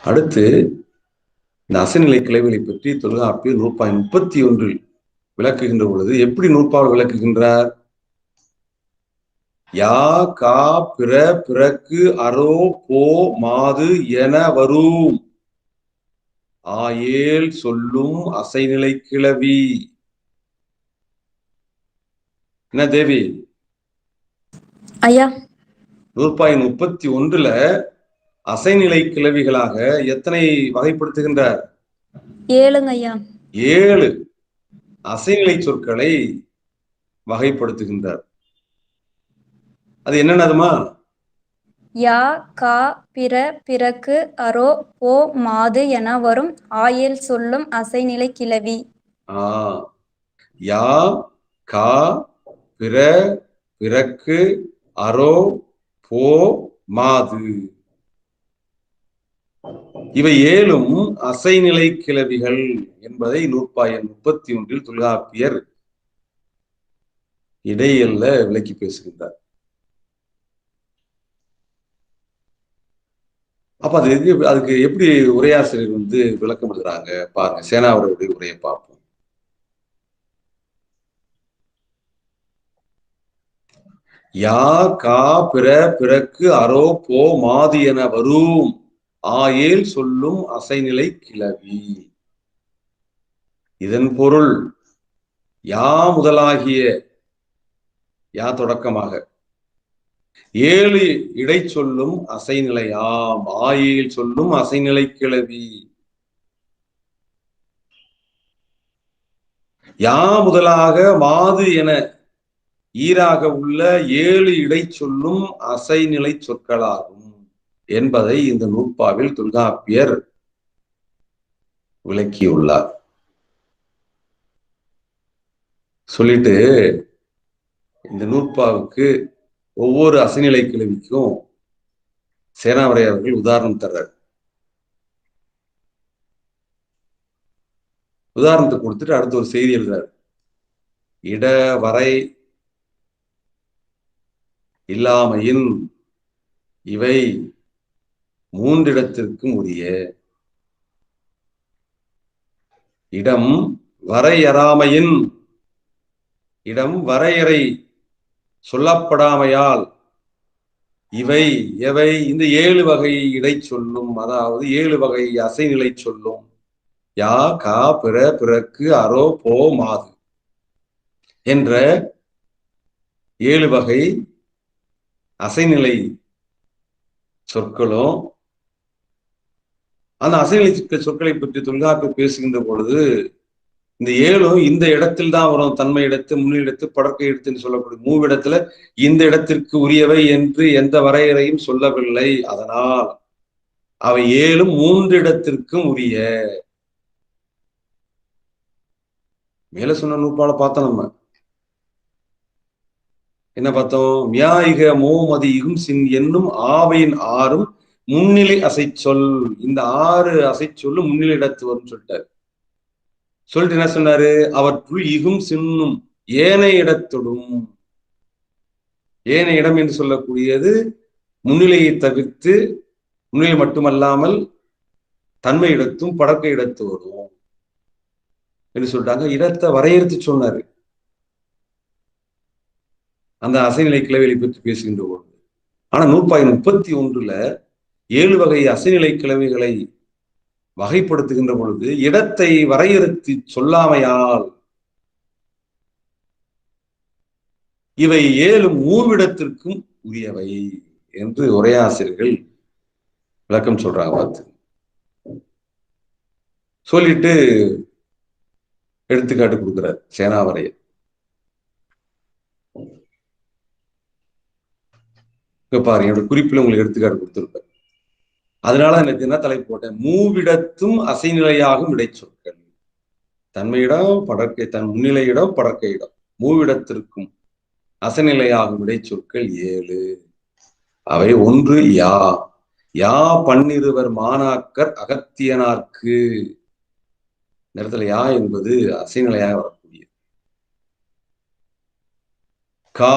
அடுத்து இந்த அசைநிலை கிளவிகளை பற்றி தொல்காப்பியர் நூற்பாயின் 31 விளக்குகின்ற பொழுது எப்படி நூற்பாவில் விளக்குகின்றார்? யா கா பிற பிறக்கு அரோ போ மாது என வரும் ஆயேல் சொல்லும் அசைநிலை கிளவி. என்ன தேவி? ஐயா. நூற்பாயின் 31 அசைநிலை கிளவிகளாக எத்தனை வகைப்படுத்துகின்றார்? 7ங்க ஐயா. 7 அசைநிலை சொற்களை வகைப்படுத்துகின்றார். அது என்னன்னதுமா? யா கா பிற பிறக்கு அரோ போ மாது என வரும் ஆயேல் சொல்லும் அசைநிலை கிளவி. யா கா பிற பிறக்கு அரோ போ மாது இவை 7ம் அசைநிலை கிளவிகள் என்பதை நூற்பாயின் 31 தொல்காப்பியர் இடையில விளக்கி பேசுகின்றார். அப்ப அதுக்கு எப்படி உரையாசிரியர் விளக்கம் எழுதுறாங்க பாருங்க. சேனா அவருடைய உரையை பார்ப்போம். யா கா பிற பிறக்கு அரோ போ மாது என வரும் ஆயேல் சொல்லும் அசைநிலை கிளவி. இதன் பொருள் யா முதலாகிய யா தொடக்கமாக 7 இடை சொல்லும் அசைநிலையாம் ஆயேல் சொல்லும் அசைநிலை கிளவி. யா முதலாக மாது என ஈராக உள்ள 7 இடை சொல்லும் அசைநிலை சொற்களாகும் என்பதை இந்த நூற்பாவில் தொல்காப்பியர் விளக்கியுள்ளார். சொல்லிட்டு இந்த நூற்பாவுக்கு ஒவ்வொரு அசைநிலை கிளவிக்கும் சேனாவரை அவர்கள் உதாரணம் தர்றார். உதாரணத்தை கொடுத்துட்டு அடுத்து ஒரு செய்தி எழுதுறாரு. இட வரை இல்லாமையின் இவை மூன்றிடத்திற்கும் உரிய. இடம் வரையறாமையின், இடம் வரையறை சொல்லப்படாமையால் இவை எவை இந்த 7 வகை இடை சொல்லும், அதாவது 7 வகை அசைநிலை சொல்லும். யா, கா, பிற, பிறக்கு, அரோ, போ, மாது என்ற 7 வகை அசைநிலை சொற்களும், அந்த அசைநிலை சொற்களை பற்றி தொல்காப்பியர் பேசுகின்ற பொழுது இந்த 7ம் இந்த இடத்தில் தான் வரும். தன்மை இடத்து, முன்னிடத்து, படற்கை இடத்துன்னு சொல்லக்கூடிய மூவிடத்துல இந்த இடத்திற்கு உரியவை என்று எந்த வரையறையும் சொல்லவில்லை. அதனால் அவை 7ம் 3 இடத்திற்கும் உரிய. மேல சொன்ன நூற்பால பார்த்தோம். நம்ம என்ன பார்த்தோம்? மியாயிக மோமதி இகும் சின் என்னும் ஆவையின் 6ம் முன்னிலை அசைச்சொல். இந்த 6 அசைச்சொல்லும் முன்னிலை இடத்து வரும் சொல்லிட்டாரு. சொல்லிட்டு என்ன சொன்னாரு? அவற்றுள் இகும் சின்னும் ஏனைய இடத்தொடும். ஏனைய இடம் என்று சொல்லக்கூடியது முன்னிலையை தவிர்த்து, முன்னிலை மட்டுமல்லாமல் தன்மை இடத்தும் படற்கை இடத்து வரும் என்று சொல்லிட்டாங்க. இடத்தை வரையறுத்து சொன்னாரு அந்த அசைநிலை கிளவிகளை பற்றி பேசுகின்ற பொழுது. ஆனா நூற்பாய் 31ல 7 வகை அசைநிலை கிளவிகளை வகைப்படுத்துகின்ற பொழுது இடத்தை வரையறுத்து சொல்லாமையால் இவை 7 மூவிடத்திற்கும் உரியவை என்று உரையாசிரியர்கள் விளக்கம் சொல்றாங்க. பார்த்து சொல்லிட்டு எடுத்துக்காட்டு கொடுக்கிறார் சேனாவரையர். பாருங்க, என்னோட குறிப்பில் உங்களுக்கு எடுத்துக்காட்டு கொடுத்திருப்பேன். அதனால எனக்கு என்ன தலைப்பு போட்டேன்? மூவிடத்தும் அசைநிலையாகும் இடைச்சொற்கள். தன்மையிடம் படற்கை, தன் முன்னிலையிடம் படற்கை இடம், மூவிடத்திற்கும் அசைநிலையாகும் இடைச்சொற்கள் 7. அவை 1 யா. யா பன்னிருவர் மாணாக்கர் அகத்தியனார்க்கு. இந்த இடத்துல யா என்பது அசைநிலையாக வரக்கூடியது. கா,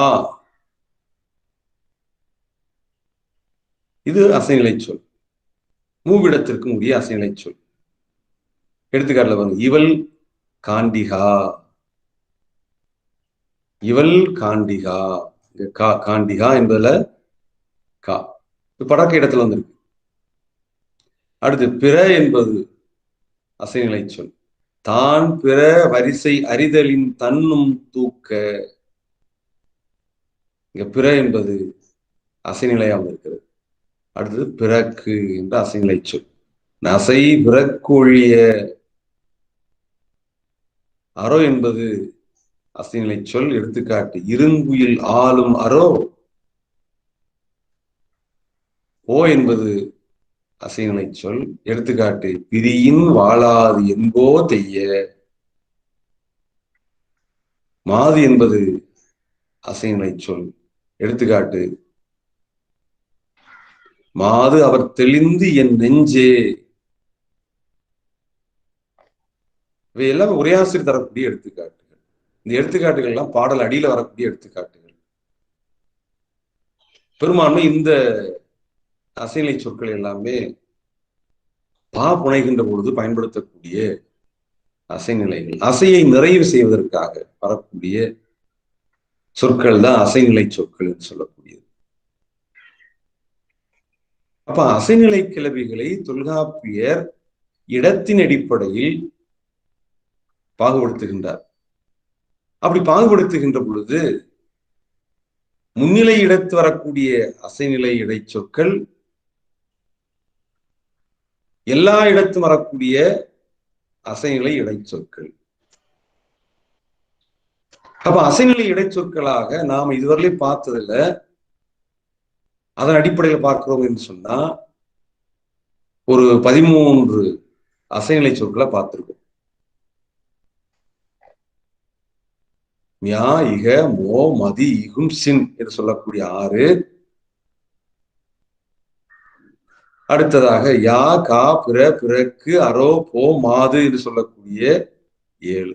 இது அசைநிலை சொல், மூவிடத்திற்கும் உரிய அசைநிலை சொல். எடுத்துக்காட்டுல பாருங்க, இவள் காண்டிகா. இவள் காண்டிகா. காண்டிகா என்பதுல கா படக்க இடத்துல வந்திருக்கு. அடுத்து பிற என்பது அசைநிலை சொல். தான் பிற வரிசை அறிதலின் தன்னும் தூக்க. இங்க பிற என்பது அசைநிலையாக இருக்கிறது. அடுத்தது பிறக்கு என்ற அசைநிலை சொல். நசை பிறக்கொழிய. அரோ என்பது அசைநிலை சொல். எடுத்துக்காட்டு இருங்குயில் ஆளும் அரோ. ஓ என்பது அசைநிலை சொல். எடுத்துக்காட்டு பிரியின் வாழாது என்போ தெய்ய. மாது என்பது அசைநிலை சொல். எடுத்துக்காட்டு மாது அவர் தெளிந்து என் நெஞ்சே. இவை எல்லாம் உரையாசிரியர் தரக்கூடிய எடுத்துக்காட்டுகள். இந்த எடுத்துக்காட்டுகள் எல்லாம் பாடல் அடியில வரக்கூடிய எடுத்துக்காட்டுகள். பெரும்பான்மை இந்த அசைநிலை சொற்கள் எல்லாமே பா புனைகின்ற பொழுது பயன்படுத்தக்கூடிய அசைநிலைகள். அசையை நிறைவு செய்வதற்காக வரக்கூடிய சொற்கள் தான் அசைநிலை சொற்கள் என்று சொல்லக்கூடியது. அப்ப அசைநிலை கிளவிகளை தொல்காப்பியர் இடத்தின் அடிப்படையில் பாகுபடுத்துகின்றார். அப்படி பாகுபடுத்துகின்ற பொழுது முன்னிலை இடத்து வரக்கூடிய அசைநிலை இடை சொற்கள், எல்லா இடத்தும் வரக்கூடிய அசைநிலை இடைச்சொற்கள். அப்ப அசைநிலை இடைச்சொற்களாக நாம் இதுவரை பார்த்ததில்ல. அதன் அடிப்படையில் பார்க்கிறோம் என்று சொன்னா ஒரு 13 அசைநிலை சொற்களை பார்த்திருக்கோம். மியா, இக, மோ, மதி, இகும், சின் என்று சொல்லக்கூடிய 6. அடுத்ததாக யா, கா, பிற, பிறக்கு, அரோ, போ, மாது என்று சொல்லக்கூடிய 7.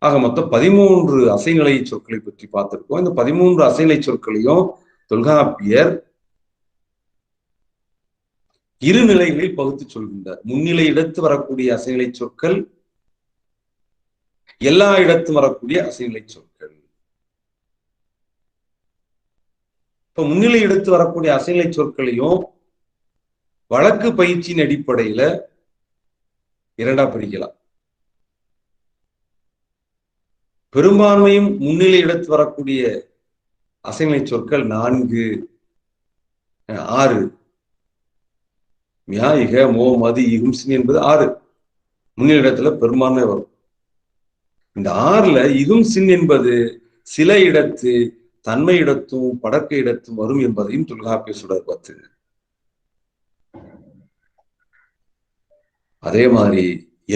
ஆக மொத்தம் 13 அசைநிலை சொற்களை பற்றி பார்த்திருக்கோம். இந்த 13 அசைநிலை சொற்களையும் தொல்காப்பியர் இரு நிலைகளில் பகுத்து சொல்கின்றார். முன்னிலை இடத்து வரக்கூடிய அசைநிலை சொற்கள், எல்லா இடத்தும் வரக்கூடிய அசைநிலை சொற்கள். இப்ப முன்னிலை எடுத்து வரக்கூடிய அசைநிலை சொற்களையும் வழக்கு பயிற்சியின் அடிப்படையில 2ஆ பிரிக்கலாம். பெரும்பான்மையும் முன்னிலை எடுத்து வரக்கூடிய அசைநிலை சொற்கள் 4, 6. மியா, இக, மோ, மதி, இகும், சின் என்பது 6 முன்னிலை இடத்துல பெரும்பான்மை வரும். இந்த 6ல இகும், சின் என்பது சில இடத்து தன்மை இடத்தும் படர்க்கை இடத்தும் வரும் என்பதையும் தொல்காப்பியர் சுடர் 10. அதே மாதிரி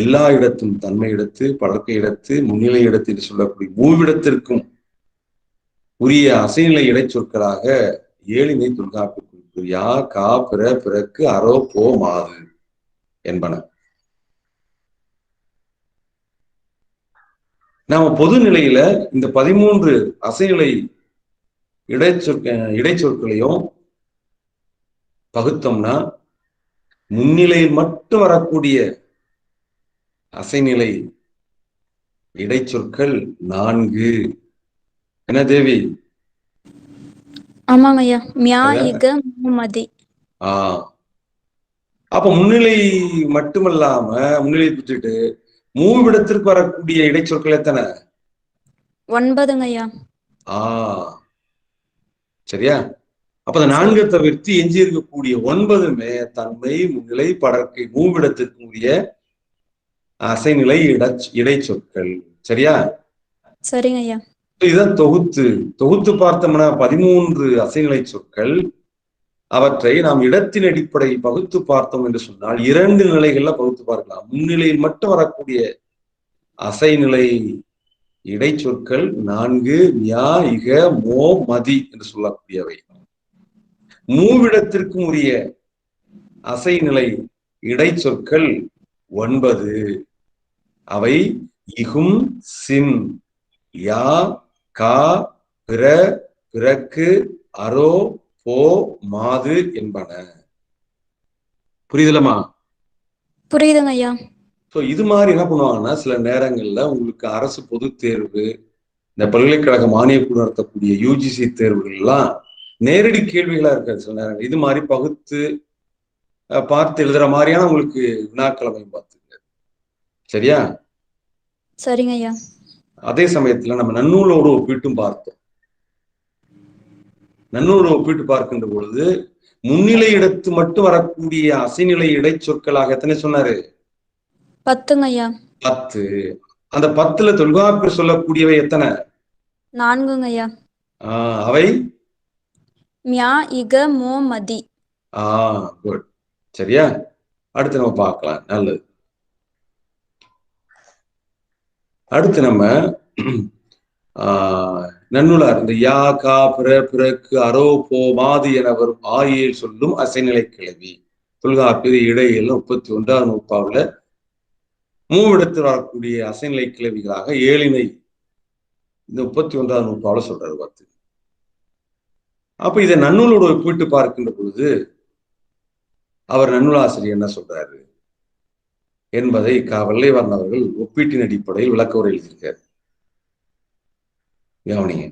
எல்லா இடத்தும் தன்மை இடத்து படர்க்கை இடத்து முன்னிலை இடத்து என்று சொல்லக்கூடிய மூவிடத்திற்கும் உரிய அசைநிலை இடைச்சொற்களாக 7 தொல்காப்பியர் குறிப்பு. யா, கா, பிற, பிறக்கு, அரோ, போ, மாது என்பன. நாம பொது நிலையில இந்த 13 அசைநிலை இடைச்சொற்களையும் பகுத்தோம்னா முன்னிலையில் மட்டும் வரக்கூடிய அசைநிலை இடைச்சொற்கள் 4. என்ன தேவி? ஆமாங்க ஐயா. மியா, இக, மோ, மதி. அப்ப முன்னிலை மட்டுமல்லாம முன்னிலை விட்டுட்டு மூவிடத்திற்கு வரக்கூடிய இடைச்சொற்கள் எத்தனை? 9ங்க ஐயா. சரியா? அப்ப அந்த 4 தவிர்த்து எஞ்சி இருக்கக்கூடிய 9மே தன்மை முன்னிலை படர்க்கை மூவிடத்திற்கு உரிய அசைநிலை இடைச்சொற்கள். சரியா? சரிங்க ஐயா. இதான் தொகுத்து பார்த்தோம்னா 13 அசைநிலை சொற்கள். அவற்றை நாம் இடத்தின் அடிப்படை பகுத்து பார்த்தோம் என்று சொன்னால் 2 நிலைகள்ல பகுத்து பார்க்கலாம். முன்னிலையில் மட்டும் வரக்கூடிய அசைநிலை இடைச்சொற்கள் 4, மியா, இக, மோ, மதி என்று சொல்லக்கூடியவை. மூவிடத்திற்கும் உரிய அசைநிலை இடைச்சொற்கள் 9. அவை இகும், சின், யா, கா, பிற, பிறக்கு, அரோ, போ, மாது என்பன. புரியுதுலமா? புரியுதுங்க ஐயா. இது மாதிரி என்ன பண்ணுவாங்கன்னா சில நேரங்கள்ல உங்களுக்கு அரசு பொது தேர்வு, இந்த பல்கலைக்கழக மானியக்குழு நடத்தக்கூடிய யூஜிசி தேர்வுகள் எல்லாம் நேரடி கேள்விகளா இருக்காது. சில நேரங்கள் இது மாதிரி பகுத்து பார்த்து எழுதுற மாதிரியான உங்களுக்கு வினாக்கிழமை பார்த்துங்க. சரியா? சரிங்க ஐயா. அதே சமயத்துல நம்ம நன்னூலோடு ஒப்பிட்டும் பார்த்தோம். நன்னூலோடு ஒப்பிட்டு பார்க்கின்ற பொழுது முன்னிலை இடத்து மட்டும் வரக்கூடிய அசைநிலை இடைச்சொற்களாக எத்தனை சொன்னாரு? 10ங்க ஐயா. 10. அந்த 10ல தொல்காப்பியர் சொல்லக்கூடியவை எத்தனை? 4ங்க ஐயா. அவை மியா, இக, மோ, மதி. குட். சரியா? அடுத்து நம்ம பார்க்கலாம். நல்லது. அடுத்து நம்ம நன்னூலார் இந்த யா, கா, பிற, பிறக்கு, அரோ, போ, மாது என வரும் ஆயில் சொல்லும் அசைநிலை கிளவி தொல்காப்பியர் இடையில் 31ஆம் நூற்பாவுல மூவிடத்தில் வரக்கூடிய அசைநிலை கிளவிகளாக 7 இந்த 31ஆம் நூற்பாவுல சொல்றாரு 10. அப்ப இதை நன்னூலோடு ஒப்பிட்டு பார்க்கின்ற பொழுது அவர் நன்னூலாசிரியர் என்ன சொல்றாரு என்பதை வெள்ளைவர்ணன் அவர்கள் ஒப்பீட்டின் அடிப்படையில் விளக்க உரை எழுதியிருக்காரு. கவனிங்க,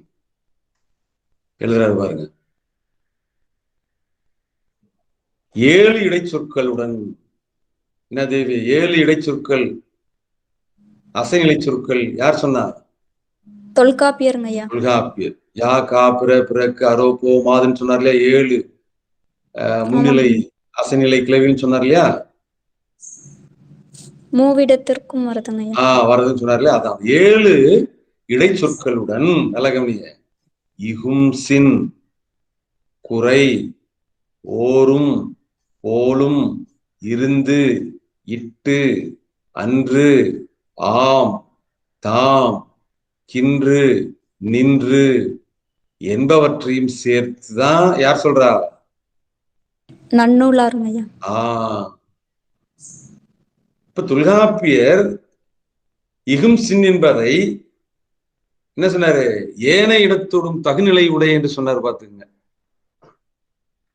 எழுதுறாரு பாருங்க. 7 இடைச்சொற்களுடன் என்ன தேவி? 7 இடைச்சொற்கள் அசைநிலை சொற்கள் யார் சொன்னார்? தொல்காப்பியருங்க ஐயா. தொல்காப்பியர். யா, கா, பிற, பிறக்கு, அரோ, போ, மாதுன்னு சொன்னார் இல்லையா? 7 முன்னிலை அசைநிலை கிளவின்னு சொன்னார் இல்லையா? மூவிடத்திற்கும் வருதுங்க ஐயா. வருதுன்னு சொன்னார் இல்லையா? அதான் 7 இடைச்சொற்களுடன் நல்ல கவனிங்க. இகும், சின், குறை, ஓரும், போலும், இருந்து, இட்டு, அன்று, ஆம், தாம், கின்று, நின்று என்பவற்றையும் சேர்த்துதான் யார் சொல்றா? நன்னூலாருங்க ஐயா. இப்ப தொல்காப்பியர் இகும் சின் என்பதை என்ன சொன்னாரு? ஏன இடத்தோடும் தகுநிலை உடை என்று சொன்னார். பாத்துங்க,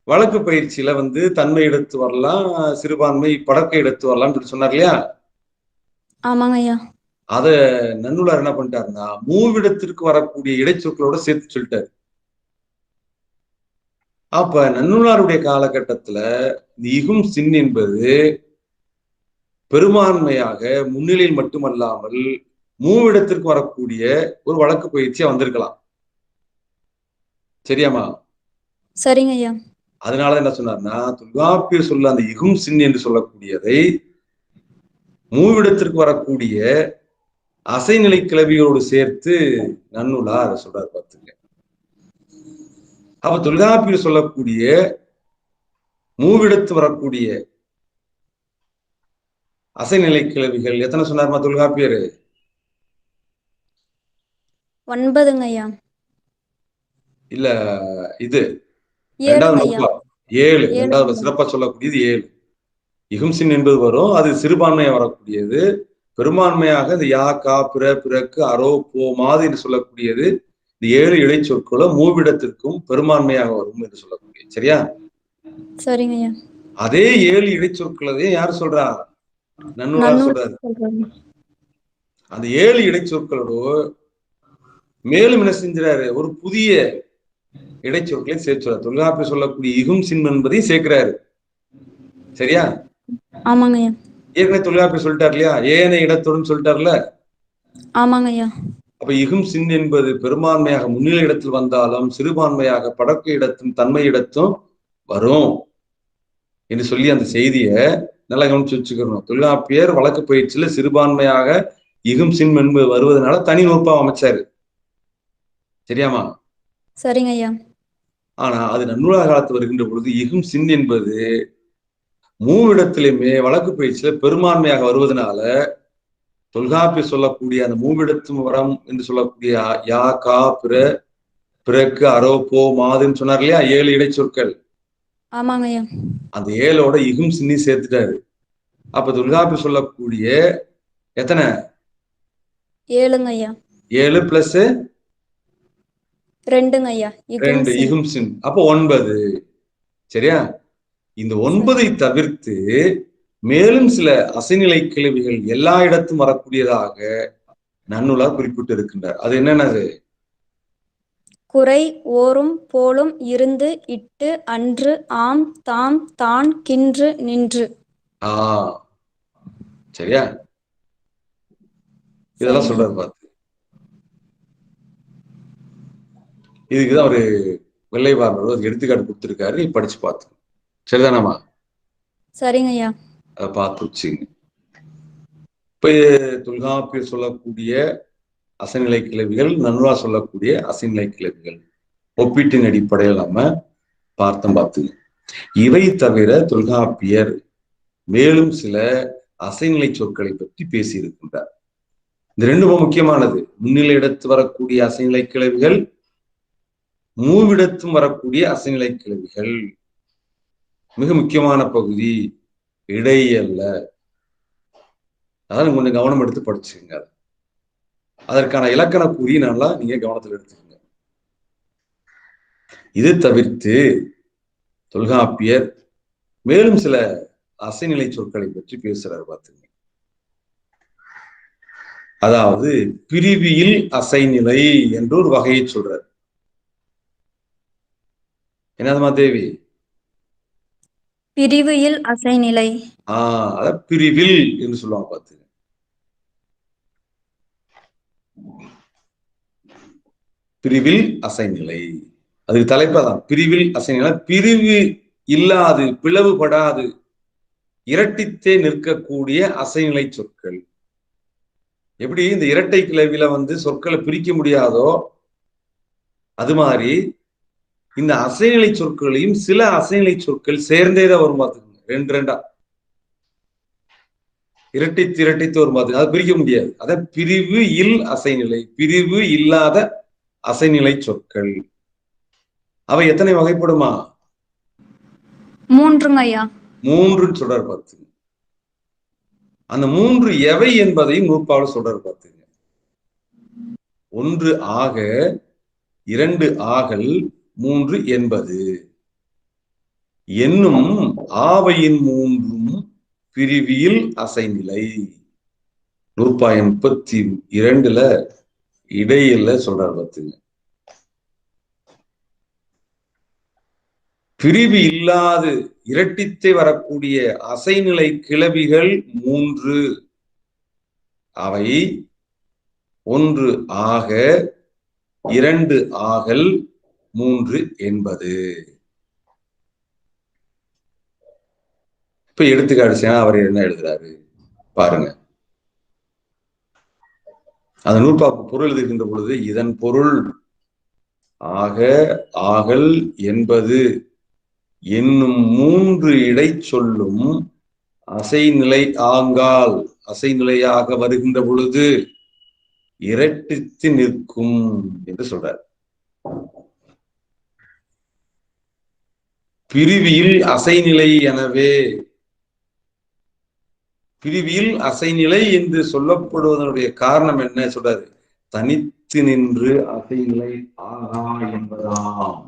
வழக்கு பயிற்சியில தன்மை எடுத்து வரலாம், சிறுபான்மை படக்கை எடுத்து வரலாம்னு சொன்னார் இல்லையா? ஆமாங்க ஐயா. அத நன்னூலார் என்ன பண்ணிட்டாருன்னா மூவிடத்திற்கு வரக்கூடிய இடைச்சொற்களோட சேர்த்து சொல்லிட்டாரு. அப்ப நன்னூலாருடைய காலகட்டத்துல இந்த இகும் சின் என்பது பெரும்பான்மையாக முன்னிலையில் மட்டுமல்லாமல் மூவிடத்திற்கு வரக்கூடிய ஒரு வழக்கு பயிற்சியா வந்திருக்கலாம். சரியாமா? சரிங்க ஐயா. அதனால என்ன சொன்னார்னா, தொல்காப்பியர் சொல்ல அந்த இகும் சின் என்று சொல்லக்கூடியதை மூவிடத்திற்கு வரக்கூடிய அசைநிலை கிளவியோடு சேர்த்து நன்னூலார் சொல்றாரு. பார்த்துங்க, அப்ப தொல்காப்பியர் சொல்லக்கூடிய மூவிடத்து வரக்கூடிய அசைநிலை கிளவிகள் எத்தனை சொன்னார்மா தொல்காப்பியர்? 9ங்க ஐயா. இல்ல, இது 2வது நூற்பா 7. 2வது சிறப்பா சொல்லக்கூடியது 7. இகும்சின் என்பது வரும், அது சிறுபான்மையா வரக்கூடியது. பெரும்பான்மையாக இந்த யா, கா, பிற, பிறக்கு, அரோ, போ, மாது என்று சொல்லக்கூடியது இந்த 7 இடைச்சொற்களும் மூவிடத்திற்கும் பெரும்பான்மையாக வரும் என்று சொல்லக்கூடியது. சரியா? சரிங்க ஐயா. அதே 7 இடைச்சொற்களே யார் சொல்றா? நன்னூலார் சொல்றாரு. அந்த 7 இடைச்சொற்களோடு மேலும் என்ன செஞ்சாரு? ஒரு புதிய இடைச்சொற்களை சேர்த்துறாரு. தொல்காப்பியர் சொல்லக்கூடிய இகும் சின் என்பதையும் சேர்க்கிறாரு. சரியா? ஆமாங்க ஐயா. ஏற்கனவே தொல்காப்பியர் சொல்லிட்டார் இல்லையா? ஏன இடத்துடன் சொல்லிட்டார்ல. ஆமாங்க ஐயா. அப்ப இகும் சின் என்பது பெரும்பான்மையாக முன்னிலை இடத்தில் வந்தாலும் சிறுபான்மையாக படக்கு இடத்தும் தன்மை இடத்தும் வரும் என்று சொல்லி அந்த செய்தியை நல்லா கவனிச்சு வச்சுக்கணும். தொல்காப்பியர் வழக்கு பயிற்சியில சிறுபான்மையாக இகும் சின் என்பது வருவதனால தனி நூற்பா அமைச்சாரு. சரியாமா? சரிங்க ஐயா. ஆனா அது நன்னூலார் காலத்து வருகின்ற பொழுது இகும் சின் என்பது மூவிடத்திலுமே வழக்கு பயிற்சியில பெரும்பான்மையாக வருவதனால தொல்காப்பியர் சொல்லக்கூடிய அந்த மூவிடத்தும் வரம் என்று சொல்லக்கூடிய யா, கா, பிற, பிறக்கு, அரோ, போ, மாதுன்னு சொன்னார் இல்லையா? 7 இடைச்சொற்கள். ஆமாங்க ஐயா. அந்த 7ஓட இகும் சின்னி சேர்த்துட்டாரு. அப்ப தொல்காப்பியர் சொல்லக்கூடிய எத்தனை? 7ங்க ஐயா. 7 பிளஸ் 2ங்க ஐயா. 2 இகும் சின், அப்ப 9. சரியா? இந்த 9ஐ தவிர்த்து மேலும் சில அசைநிலை கிளவிகள் எல்லா இடத்தும் வரக்கூடியதாக நன்னூலார் குறிப்பிட்டு இருக்கின்றார். அது என்னன்னது? குறை, ஓரும், போலும், இருந்து, இட்டு, அன்று, ஆம், தாம், தான், கின்று, நின்று. சரியா? இதெல்லாம் சொல்றாரு பார்த்து. இதுக்குதான் ஒரு வெள்ளைவாரர் எடுத்துக்காட்டு கொடுத்திருக்காரு, நீ படிச்சு பார்த்து. சரிதானாமா? சரிங்க ஐயா. அதை பார்த்து வச்சுங்க. இப்ப தொல்காப்பியர் சொல்லக்கூடிய அசைநிலை கிளவிகள், நன்னூலார் சொல்லக்கூடிய அசைநிலை கிளவிகள் ஒப்பீட்டின் அடிப்படையில் நம்ம பார்த்துங்க. இவை தவிர தொல்காப்பியர் மேலும் சில அசைநிலை சொற்களை பற்றி பேசி இருக்கின்றார். இந்த 2 ரொம்ப முக்கியமானது. முன்னிலை இடத்து வரக்கூடிய அசைநிலை கிளவிகள், மூவிடத்தும் வரக்கூடிய அசைநிலை கிளவிகள். மிக முக்கியமான பகுதி இடையல்ல. அதான் கொஞ்சம் கவனம் எடுத்து படிச்சுங்க. அதற்கான இலக்கண குறி நல்லா நீங்க கவனத்தில் எடுத்துக்கங்க. இது தவிர்த்து தொல்காப்பியர் மேலும் சில அசைநிலை சொற்களை பற்றி பேசுறாரு பார்த்துங்க. அதாவது பிரிவியில் அசைநிலை என்று ஒரு வகையை சொல்றாரு. என்னதுமா தேவி? பிரிவியில் அசைநிலை. அத பிரிவில் என்று சொல்லுவாங்க பார்த்துங்க. பிரிவில் அசைநிலை, அதுக்கு தலைப்பாதான் பிரிவில் அசைநிலை. பிரிவு இல்லாது, பிளவுபடாது, இரட்டித்தே நிற்கக்கூடிய அசைநிலை சொற்கள். எப்படி இந்த இரட்டை கிளவில சொற்களை பிரிக்க முடியாதோ அது மாதிரி இந்த அசைநிலை சொற்களையும் சில அசைநிலை சொற்கள் சேர்ந்தேதான் வரும் பார்த்துக்கோங்க. 2 2 இரட்டித்து இரட்டித்து வரும் பார்த்து, அதை பிரிக்க முடியாது. அத பிரிவு இல் அசைநிலை, பிரிவு இல்லாத அசைநிலை சொற்கள். அவை எத்தனை வகைப்படுமா? 3ங்க ஐயா. 3 சொல்றாரு பார்த்துங்க. அந்த 3 எவை என்பதையும் நூற்பாவில் சொல்றாரு பார்த்துங்க. 1 ஆக, 2 ஆகல், 3 என்பது என்னும் ஆவையின் 3ம் பிரிவியில் அசைநிலை. நூற்பாயம் 32ல இடையில சொல்றாரு பார்த்துங்க. பிரிவு இல்லாது இரட்டித்தே வரக்கூடிய அசைநிலை கிளவிகள் 3. அவை 1 ஆக, 2 ஆகல், 3 என்பது. இப்ப எடுத்துக்காட்டு அவர் என்ன எழுதுறாரு பாருங்க. அந்த நூற்பாக்கு பொருள் எழுதுகின்ற பொழுது, இதன் பொருள் ஆக, ஆகல் என்பது என்னும் 3 இடை சொல்லும் அசைநிலை ஆங்கால் அசைநிலையாக வருகின்ற பொழுது இரட்டித்து நிற்கும் என்று சொல்றார். பிரிவியில் அசைநிலை. எனவே பிரிவியில் அசைநிலை என்று சொல்லப்படுவதனுடைய காரணம் என்ன சொல்றாரு? தனித்து நின்று அசைநிலை ஆகா என்பதாம்.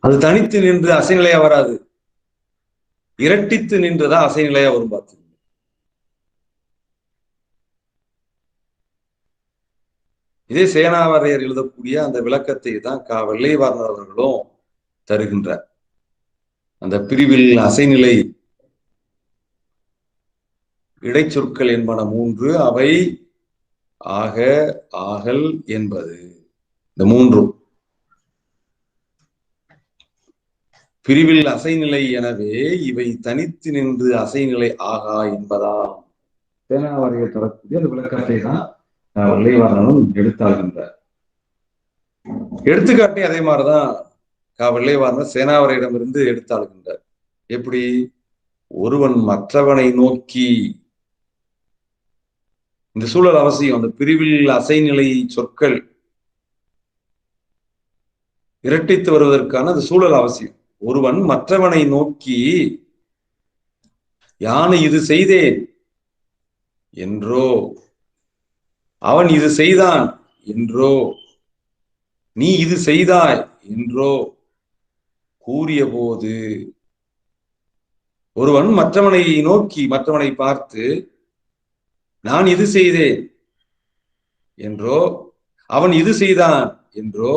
அது தனித்து நின்று அசைநிலையா வராது, இரட்டித்து நின்றுதான் அசைநிலையா வரும் பார்த்து. இதே சேனாவரையர் எழுதக்கூடிய அந்த விளக்கத்தை தான் வெள்ளைவார்னர் அவர்களும் தருகின்றார். அந்த பிரிவில் அசைநிலை இடைச்சொற்கள் என்பன 3, அவை ஆக, ஆகல் என்பது. இந்த 3ம் பிரிவில் அசைநிலை. எனவே இவை தனித்து நின்று அசைநிலை ஆகா என்பதாம். சேனாவரையர் தரக்கூடிய அந்த விளக்கத்தை தான் வெள்ளைவார்னரும் எடுத்தாள்கின்றார். எடுத்துக்காட்டி அதே மாதிரிதான் வெள்ளைவார்னர் சேனாவரையிடமிருந்து எடுத்தாள்கின்றார். எப்படி? ஒருவன் மற்றவனை நோக்கி, இந்த சூழல் அவசியம். அந்த பிரிவில் அசைநிலை சொற்கள் இரட்டித்து வருவதற்கான அந்த சூழல் அவசியம். ஒருவன் மற்றவனை நோக்கி, யானை இது செய்தேன் என்றோ, அவன் இது செய்தான் என்றோ, நீ இது செய்தாய் என்றோ கூறிய போது, ஒருவன் மற்றவனை நோக்கி, மற்றவனை பார்த்து, நான் இது செய்தேன் என்றோ, அவன் இது செய்தான் என்றோ,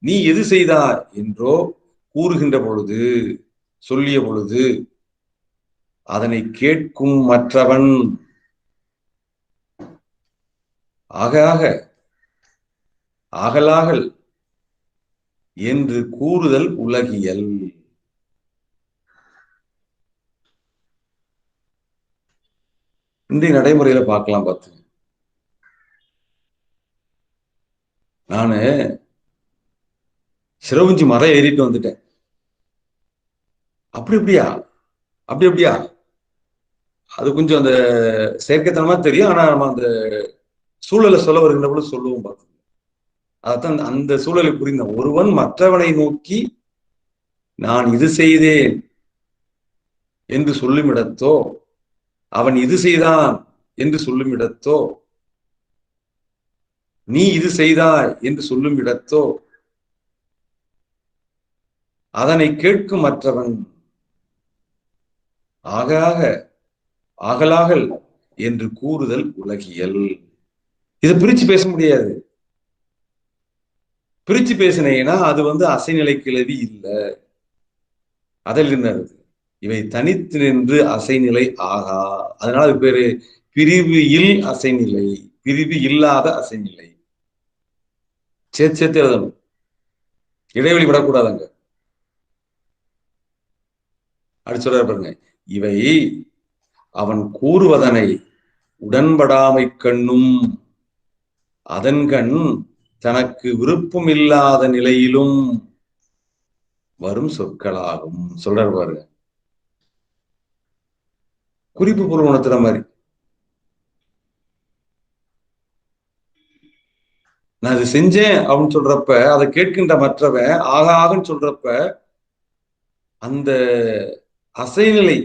நீ எது செய்தாய் என்றோ கூறுகின்ற பொழுது, சொல்லிய பொழுது, அதனை கேட்கும் மற்றவன் ஆக, ஆக, ஆகலாகல் என்று கூறுதல் உலகியல். இன்றைய நடைமுறையில பார்க்கலாம். பார்த்து, நானு சிறவுஞ்சி மரம் ஏறிட்டு வந்துட்டேன். அப்படி அப்படியா அது கொஞ்சம் அந்த செயற்கைத்தனமா தெரியும். ஆனா நம்ம அந்த சூழலை சொல்ல வருகின்ற பொழுது சொல்லுவோம். பார்த்து, அதான் அந்த சூழலை புரிந்த ஒருவன் மற்றவனை நோக்கி, நான் இது செய்தேன் என்று சொல்லும் இடத்தோ, அவன் இது செய்தான் என்று சொல்லும் இடத்தோ, நீ இது செய்தாய் என்று சொல்லும் இடத்தோ, அதனை கேட்கும் மற்றவன் ஆக, ஆக, ஆகலாகல் என்று கூறுதல் உலகியல். இதை பிரிச்சு பேச முடியாது. பிரிச்சு பேசினீங்கன்னா அது அசைநிலை கிளவி இல்லை. அதில் நின்றது. இவை தனித்து நின்று அசைநிலை ஆகா. அதனால அது பேரு பிரிவு இல் அசைநிலை, பிரிவு இல்லாத அசைநிலை. சேர்த்து எழுதணும், இடைவெளி விடக்கூடாதுங்க. அப்படி சொல்ற பாருங்க. இவை அவன் கூறுவதனை உடன்படாமை கண்ணும், அதன்கண் தனக்கு விருப்பம் இல்லாத நிலையிலும் வரும் சொற்களாகும். சொல்றார் பாருங்க. குறிப்பு பொருள் உணர்த்துற மாதிரி. நான் இது செஞ்சேன் அப்படின்னு சொல்றப்ப அதை கேட்கின்ற மற்றவன் ஆக ஆகன்னு சொல்றப்ப அந்த அசைநிலை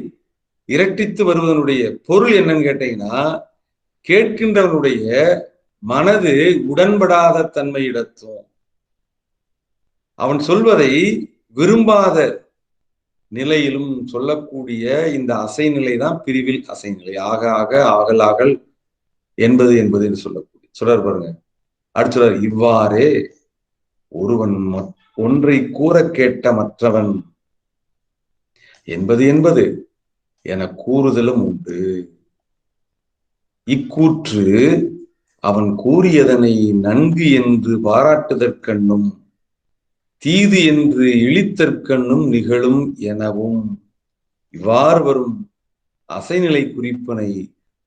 இரட்டித்து வருவதனுடைய பொருள் என்னன்னு கேட்டீங்கன்னா, கேட்கின்றவனுடைய மனது உடன்படாத தன்மையிடத்தும் அவன் சொல்வதை விரும்பாத நிலையிலும் சொல்லக்கூடிய இந்த அசைநிலை தான் பிரிவில் அசைநிலை. ஆக ஆக ஆகல் ஆகல் என்பது என்பது என்று சொல்லக்கூடிய சொல்றார் பாருங்க. அடுத்து சொல்றார், இவ்வாறே ஒருவன் ஒன்றை கூற கேட்ட மற்றவன் என்பது என்பது என கூறுதலும் உண்டு. இக்கூற்று அவன் கூறியதனை நன்கு என்று பாராட்டுதற்கண்ணும் தீது என்று இழித்தற்கண்ணும் நிகழும் எனவும் இவ்வாறு வரும் அசைநிலை குறிப்பினை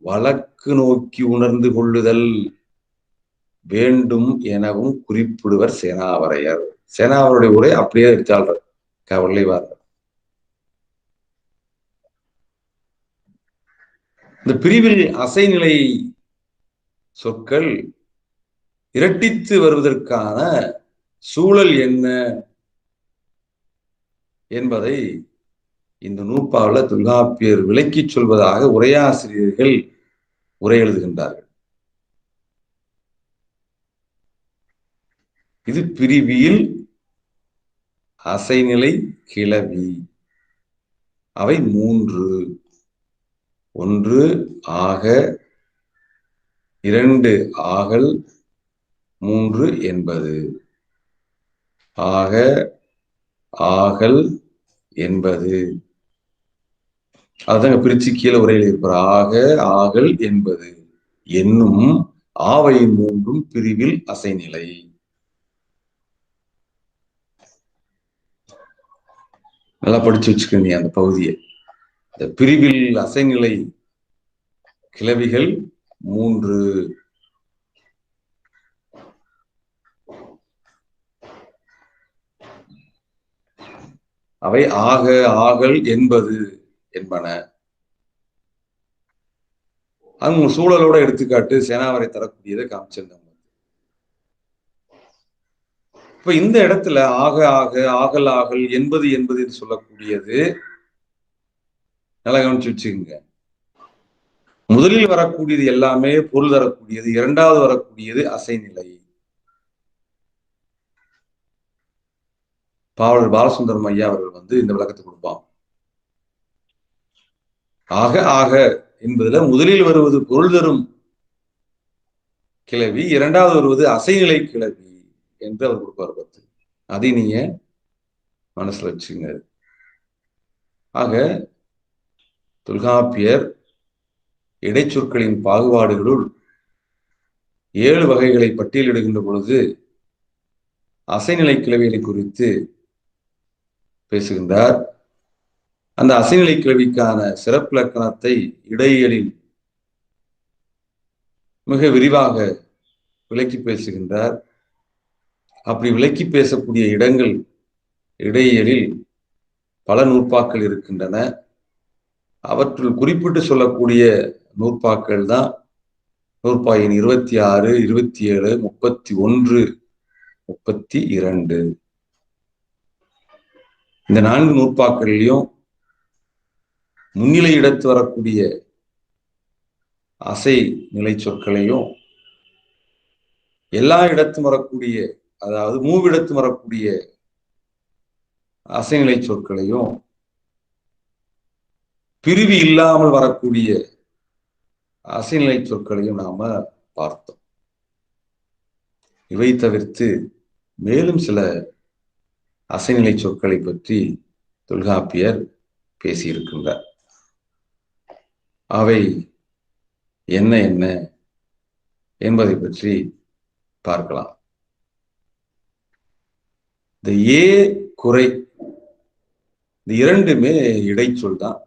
வழக்கு நோக்கி உணர்ந்து கொள்ளுதல் வேண்டும் எனவும் குறிப்பிடுவர் சேனாவரையர். சேனாவருடைய உரை அப்படியே எடுத்தாள் கவலைவார். இந்த பிரிவில் அசைநிலை சொற்கள் இரட்டித்து வருவதற்கான சூழல் என்ன என்பதை இந்த நூற்பாவில் தொல்காப்பியர் விளக்கி சொல்வதாக உரையாசிரியர்கள் உரை எழுதுகின்றார்கள். இது பிரிவியில் அசைநிலை கிளவி. அவை 3: 1 ஆக, 2 ஆகல், 3 என்பது. ஆக ஆகல் என்பது அதுதாங்க பிரிச்சு கீழே உரையில் இருப்பார். ஆக ஆகல் என்பது என்னும் ஆவை 3 பிரிவில் அசைநிலை. நல்லா படிச்சு வச்சுக்கோங்க அந்த பகுதியை. இந்த பிரிவில் அசைநிலை கிளவிகள் 3. அவை ஆக ஆகல் என்பது என்பன. அவங்க சூழலோட எடுத்துக்காட்டு சேனாவரை தரக்கூடியதை காமிச்சிருந்தாங்க. இப்ப இந்த இடத்துல ஆக ஆக ஆகல் ஆகல் என்பது என்பது சொல்லக்கூடியது நல்லா கவனிச்சு வச்சுக்கோங்க. முதலில் வரக்கூடியது எல்லாமே பொருள் தரக்கூடியது, இரண்டாவது வரக்கூடியது அசைநிலை. பாவலர் பாலசுந்தரம் ஐயா அவர்கள் இந்த விளக்கத்தை கொடுப்பான். ஆக ஆக என்பதுல முதலில் வருவது பொருள் தரும் கிளவி, இரண்டாவது வருவது அசைநிலை கிளவி என்று அவர் கொடுப்பார். அதை நீங்க மனசுல வச்சுங்க. ஆக தொல்காப்பியர் இடைச்சொற்களின் பாகுபாடுகளுள் 7 வகைகளை பட்டியலிடுகின்ற பொழுது அசைநிலை கிளவிகளை குறித்து பேசுகின்றார். அந்த அசைநிலை கிளவிக்கான சிறப்பிலக்கணத்தை இடையியலில் மிக விரிவாக விளக்கி பேசுகின்றார். அப்படி விளக்கி பேசக்கூடிய இடங்கள் இடையியலில் பல நூற்பாக்கள் இருக்கின்றன. அவற்றுள் குறிப்பிட்டு சொல்லக்கூடிய நூற்பாக்கள் தான் நூற்பாயின் 26, 27, 31, 32. இந்த 4 நூற்பாக்கள்லையும் முன்னிலை இடத்து வரக்கூடிய அசை நிலை சொற்களையும், எல்லா இடத்தும் வரக்கூடிய அதாவது மூவிடத்து வரக்கூடிய அசைநிலை சொற்களையும், பிரிவு இல்லாமல் வரக்கூடிய அசைநிலை சொற்களையும் நாம பார்த்தோம். இவை தவிர்த்து மேலும் சில அசைநிலை சொற்களை பற்றி தொல்காப்பியர் பேசியிருக்கின்றார். அவை என்ன என்ன என்பதை பற்றி பார்க்கலாம். இந்த ஏ குறை இந்த இரண்டுமே இடைச்சொல் தான்.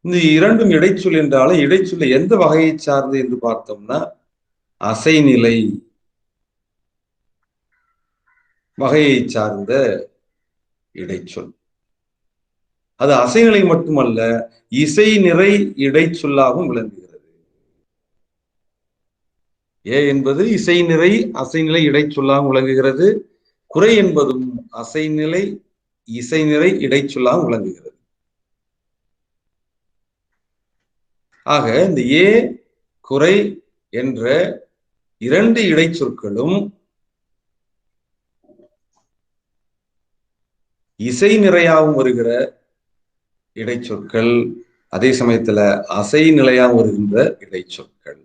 இந்த இரண்டும் இடைச்சொல் என்றாலும் இடைச்சொல்ல எந்த வகையை சார்ந்து என்று பார்த்தோம்னா அசைநிலை வகையை சார்ந்த இடைச்சொல். அது அசைநிலை மட்டுமல்ல, இசை நிறை இடைச்சொல்லாகவும் விளங்குகிறது. ஏ என்பது இசை நிறை அசைநிலை இடைச்சொல்லாகவும் விளங்குகிறது. குறை என்பதும் அசைநிலை இசை நிறை இடைச்சொல்லாகவும் விளங்குகிறது. ஆக இந்த ஏ குறை என்ற இரண்டு இடைச்சொற்களும் இசை நிறையாகவும் வருகிற இடைச்சொற்கள், அதே சமயத்துல அசை நிலையாகவும் வருகின்ற இடைச்சொற்கள்.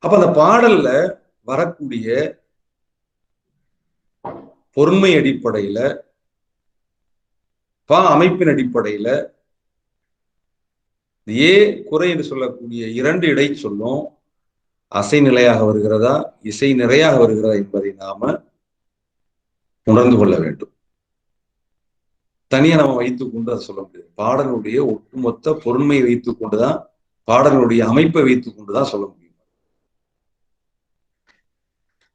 அப்ப அந்த பாடல்ல வரக்கூடிய பொருண்மை அடிப்படையில, அமைப்பின் அடிப்படையில ஏ குறை என்று சொல்லக்கூடிய இரண்டு இடைச்சொல்லும் அசை நிலையாக வருகிறதா இசை நிறையாக வருகிறதா என்பதை நாம உணர்ந்து கொள்ள வேண்டும். தனியா நம்ம வைத்துக் கொண்டு அதை சொல்ல முடியாது. பாடலுடைய ஒட்டுமொத்த பொருண்மை வைத்துக் கொண்டுதான், பாடலுடைய அமைப்பை வைத்துக் கொண்டுதான் சொல்ல முடியும்.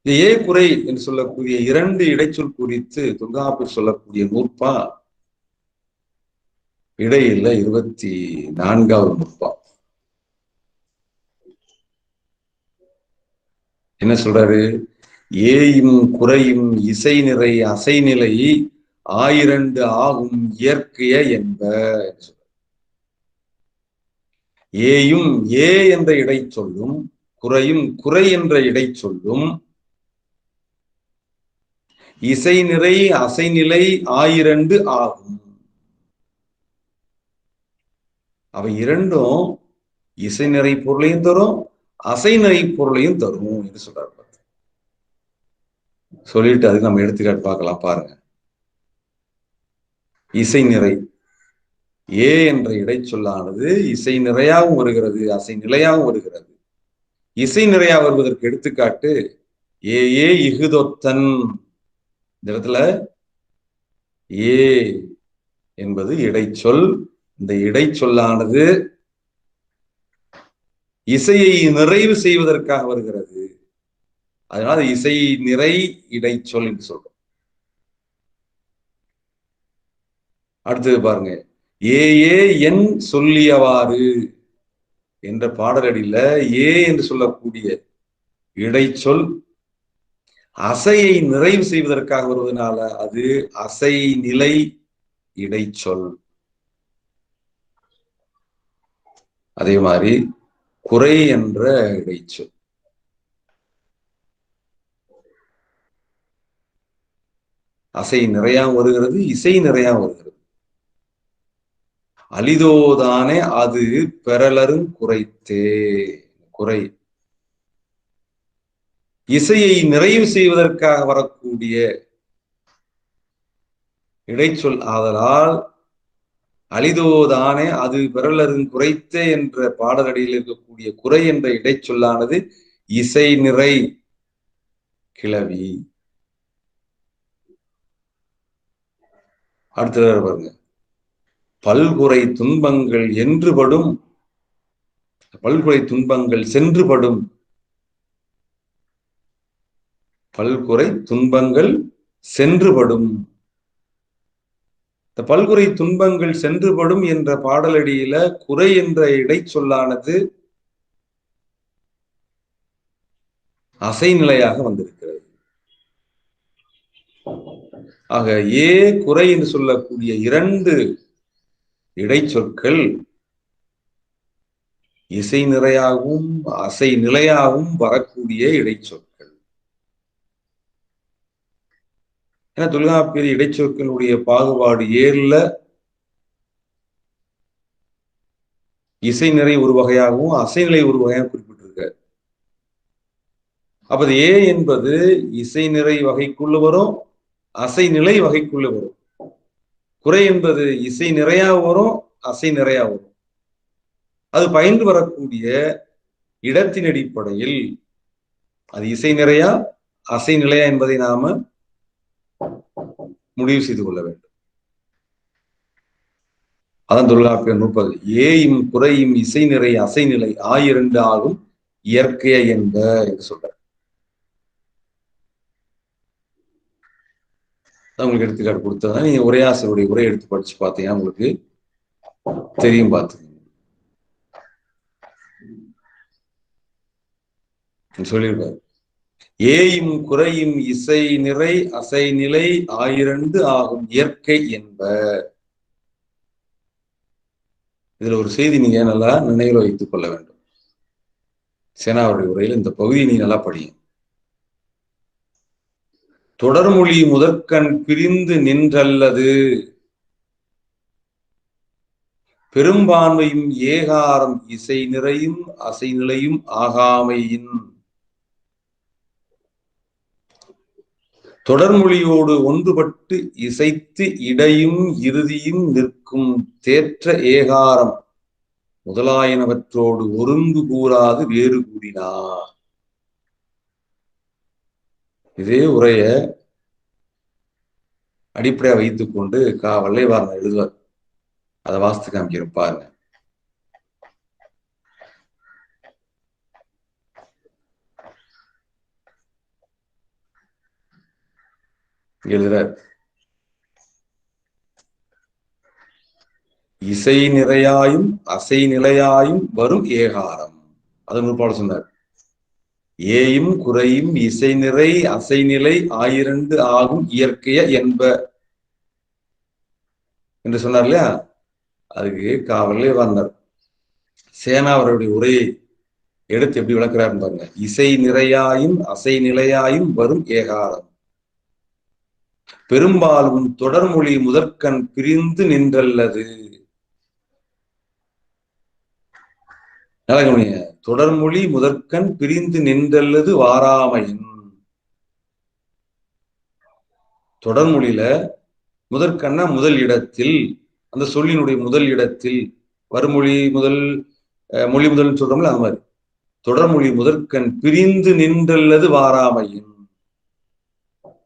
ஏ குறை என்று சொல்லக்கூடிய இரண்டு இடைச்சொல் குறித்து தொல்காப்பியர் சொல்லக்கூடிய நூற்பா இடையில 24வது நூற்பா. என்ன சொல்றாரு? ஏயும் குறையும் இசை நிறை அசைநிலை ஆயிரண்டு ஆகும் இயற்கைய என்ப. ஏயும் ஏ என்ற இடைச்சொல்லும் குறையும் குறை என்ற இடைச்சொல்லும் இசை நிறை அசைநிலை ஆயிரண்டு ஆகும். அவை இரண்டும் இசை நிறை பொருளையும் தரும், அசை நிறை பொருளையும் தரும் என்று சொல்றாரு. சொல்லிட்டு அதுக்கு நம்ம எடுத்துக்காட்டு பார்க்கலாம். பாருங்க. இசை நிறை ஏ என்ற இடைச்சொல்லானது இசை நிறையாகவும் வருகிறது, அசை நிலையாகவும் வருகிறது. இசை நிறையாக வருவதற்கு எடுத்துக்காட்டு ஏ இகுதொத்தன். இந்த இடத்துல ஏ என்பது இடைச்சொல். இந்த இடைச்சொல்லானது இசையை நிறைவு செய்வதற்காக வருகிறது. அதனால இசை நிறை இடைச்சொல் என்று சொல்றோம். அடுத்தது பாருங்க. ஏ என் சொல்லியவாறு என்ற பாடலடியில ஏ என்று சொல்லக்கூடிய இடைச்சொல் அசையை நிறைவு செய்வதற்காக வருவதனால அது அசை நிலை இடைச்சொல். அதே மாதிரி குறை என்ற இடைச்சொல் அசை நிறையாவும் வருகிறது, இசை நிறையாவும் வருகிறது. அலிதோதானே அது பெறலரும் குறைத்தே. குறை இசையை நிறைவு செய்வதற்காக வரக்கூடிய இடைச்சொல் ஆதலால் அலிதோதானே அது பெறலரும் குறைத்தே என்ற பாடலடியில் இருக்கக்கூடிய குறை என்ற இடைச்சொல்லானது இசை நிறை கிளவி. அடுத்தது பாருங்க. பல்குறை துன்பங்கள் என்றுபடும், பல்குறை துன்பங்கள் சென்றுபடும். பல்குறை துன்பங்கள் சென்றுபடும். இந்த பல்குறை துன்பங்கள் சென்றுபடும் என்ற பாடலடியில குறை என்ற இடைச்சொல்லானது அசை நிலையாக வந்திருக்கிறது. ஆக ஏ குறை என்று சொல்லக்கூடிய இரண்டு இடைச்சொற்கள் இசை நிறையாகவும் அசை நிலையாகவும் வரக்கூடிய இடைச்சொற்கள். ஏன்னா தொல்காப்பியர் இடைச்சொற்களுடைய பாகுபாடு ஏர்ல இசை நிறை ஒரு வகையாகவும் அசை நிலை ஒரு வகையாக குறிப்பிட்டிருக்க. அப்ப ஏ என்பது இசை நிறை வகைக்குள்ள வரும், அசை நிலை வகைக்குள்ள வரும். குறை என்பது இசை நிறையா வரும், அசை நிறையா வரும். அது பயின்று வரக்கூடிய இடத்தின் அடிப்படையில் அது இசை நிறையா அசை நிலையா என்பதை நாம முடிவு செய்து கொள்ள வேண்டும். அதான் தொல்காப்பியர் 30. ஏயும் குறையும் இசை நிறை அசை நிலை ஆயிரண்டு ஆகும் இயற்கைய என்ப என்று சொல்ற. உங்களுக்கு எடுத்துக்காட்டு கொடுத்தா நீங்க உரையாசிரியருடைய உரை எடுத்து படிச்சு பார்த்தீங்கன்னா உங்களுக்கு தெரியும். பார்த்து சொல்லியிருக்காரு, ஏயும் குறையும் இசை நிறை அசை நிலை ஆயிரண்டு ஆகும் இயற்கை என்ப. இதுல ஒரு செய்தி நீங்க நல்லா நினைவில் வைத்துக் கொள்ள வேண்டும். சேனாவுடைய உரையில் இந்த பகுதியை நீ நல்லா படியும். தொடர்மொழி முதற்கண் பிரிந்து நின்றல்லது பெரும்பான்மையும் ஏகாரம் இசை நிறையும் அசை நிலையும் ஆகாமையின். தொடர்மொழியோடு ஒன்றுபட்டு இசைத்து இடையும் இறுதியும் நிற்கும் தேற்ற ஏகாரம் முதலாயனவற்றோடு ஒருங்கு கூறாது வேறு கூறினார். இதே உரைய அடிப்படையா வைத்துக் கொண்டு வல்லைவாரன் எழுதுவார். அதை வாசித்து காமிக்கிறேன் பாருங்க. எழுதுறார், இசை நிறையாயும் அசை நிலையாயும் வரும் ஏகாரம். அது நூற்பாளர் சொன்னார். ஏயும் குறையும் இசை நிறை அசை நிலை ஆயிரண்டு ஆகும் இயற்கைய என்ப என்று சொன்னார் இல்லையா? அதுக்கு காவலே வந்தார். சேனா அவருடைய உரையை எடுத்து எப்படி விளக்குறாருன்னு பாருங்க. இசை நிறையாயும் அசை நிலையாயும் வரும் ஏகாரம் பெரும்பாலும் தொடர்மொழி முதற்கண் பிரிந்து நின்றல்லது. தொடர்மொழி முதற்கண் பிரிந்து நின்றல்லது வாராமையின். தொடர்மொழியில முதற்கண்ணா முதல் இடத்தில், அந்த சொல்லினுடைய முதல் இடத்தில் வருமொழி முதல் மொழி முதல் சொல்றோம்ல, அது மாதிரி தொடர்மொழி முதற்கண் பிரிந்து நின்றல்லது வாராமையின்.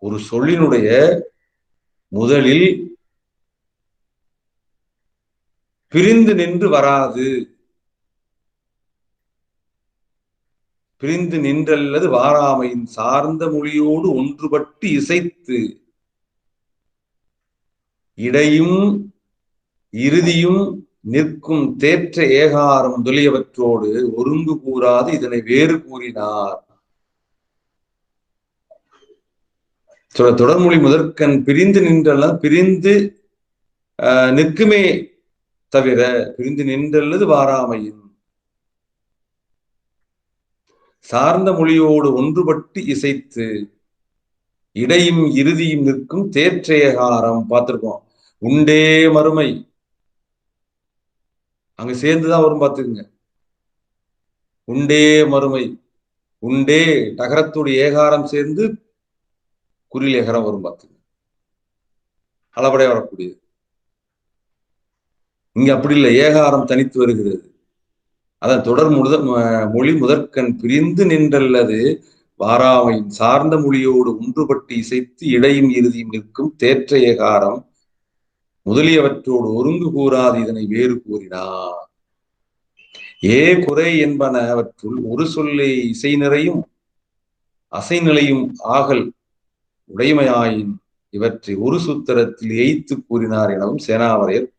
ஒரு சொல்லினுடைய முதலில் பிரிந்து நின்று வராது. பிரிந்து நின்றல்லது வாராமையின் சார்ந்த மொழியோடு ஒன்றுபட்டு இசைத்து இடையும் இறுதியும் நிற்கும் தேற்ற ஏகாரம் முதலியவற்றோடு ஒருங்கு கூறாது இதனை வேறு கூறினார். தொடர்மொழி முதற்கண் பிரிந்து நின்றல்ல, பிரிந்து நிற்குமே தவிர பிரிந்து நின்றல்லது வாராமையின் சார்ந்த மொழியோடு ஒன்றுபட்டு இசைத்து இடையும் இறுதியும் நிற்கும் தேற்றேகாரம். பார்த்திருக்கோம். உண்டே மறுமை அங்க சேர்ந்துதான் வரும். பார்த்துக்குங்க. உண்டே மறுமை, உண்டே டகரத்துடைய ஏகாரம் சேர்ந்து குறில் ஏகாரம் வரும். பார்த்துங்க, அளபடைய வரக்கூடியது. இங்க அப்படி இல்லை, ஏகாரம் தனித்து வருகிறது. அதன் தொடர் மொழி முதற்கண் பிரிந்து நின்றல்லது வாராமையின் சார்ந்த மொழியோடு ஒன்றுபட்டு இசைத்து இடையும் இறுதியும் நிற்கும் தேற்ற ஏகாரம் முதலியவற்றோடு ஒருங்கு கூறாது இதனை வேறு கூறினார். ஏ குறை என்பன அவற்றுள் ஒரு சொல்லை இசை நிறையும் அசை நிலையும் ஆகல் உடைமையாயின் இவற்றை ஒரு சூத்திரத்தில் எய்த்து கூறினார் எனவும் சேனாவரையர்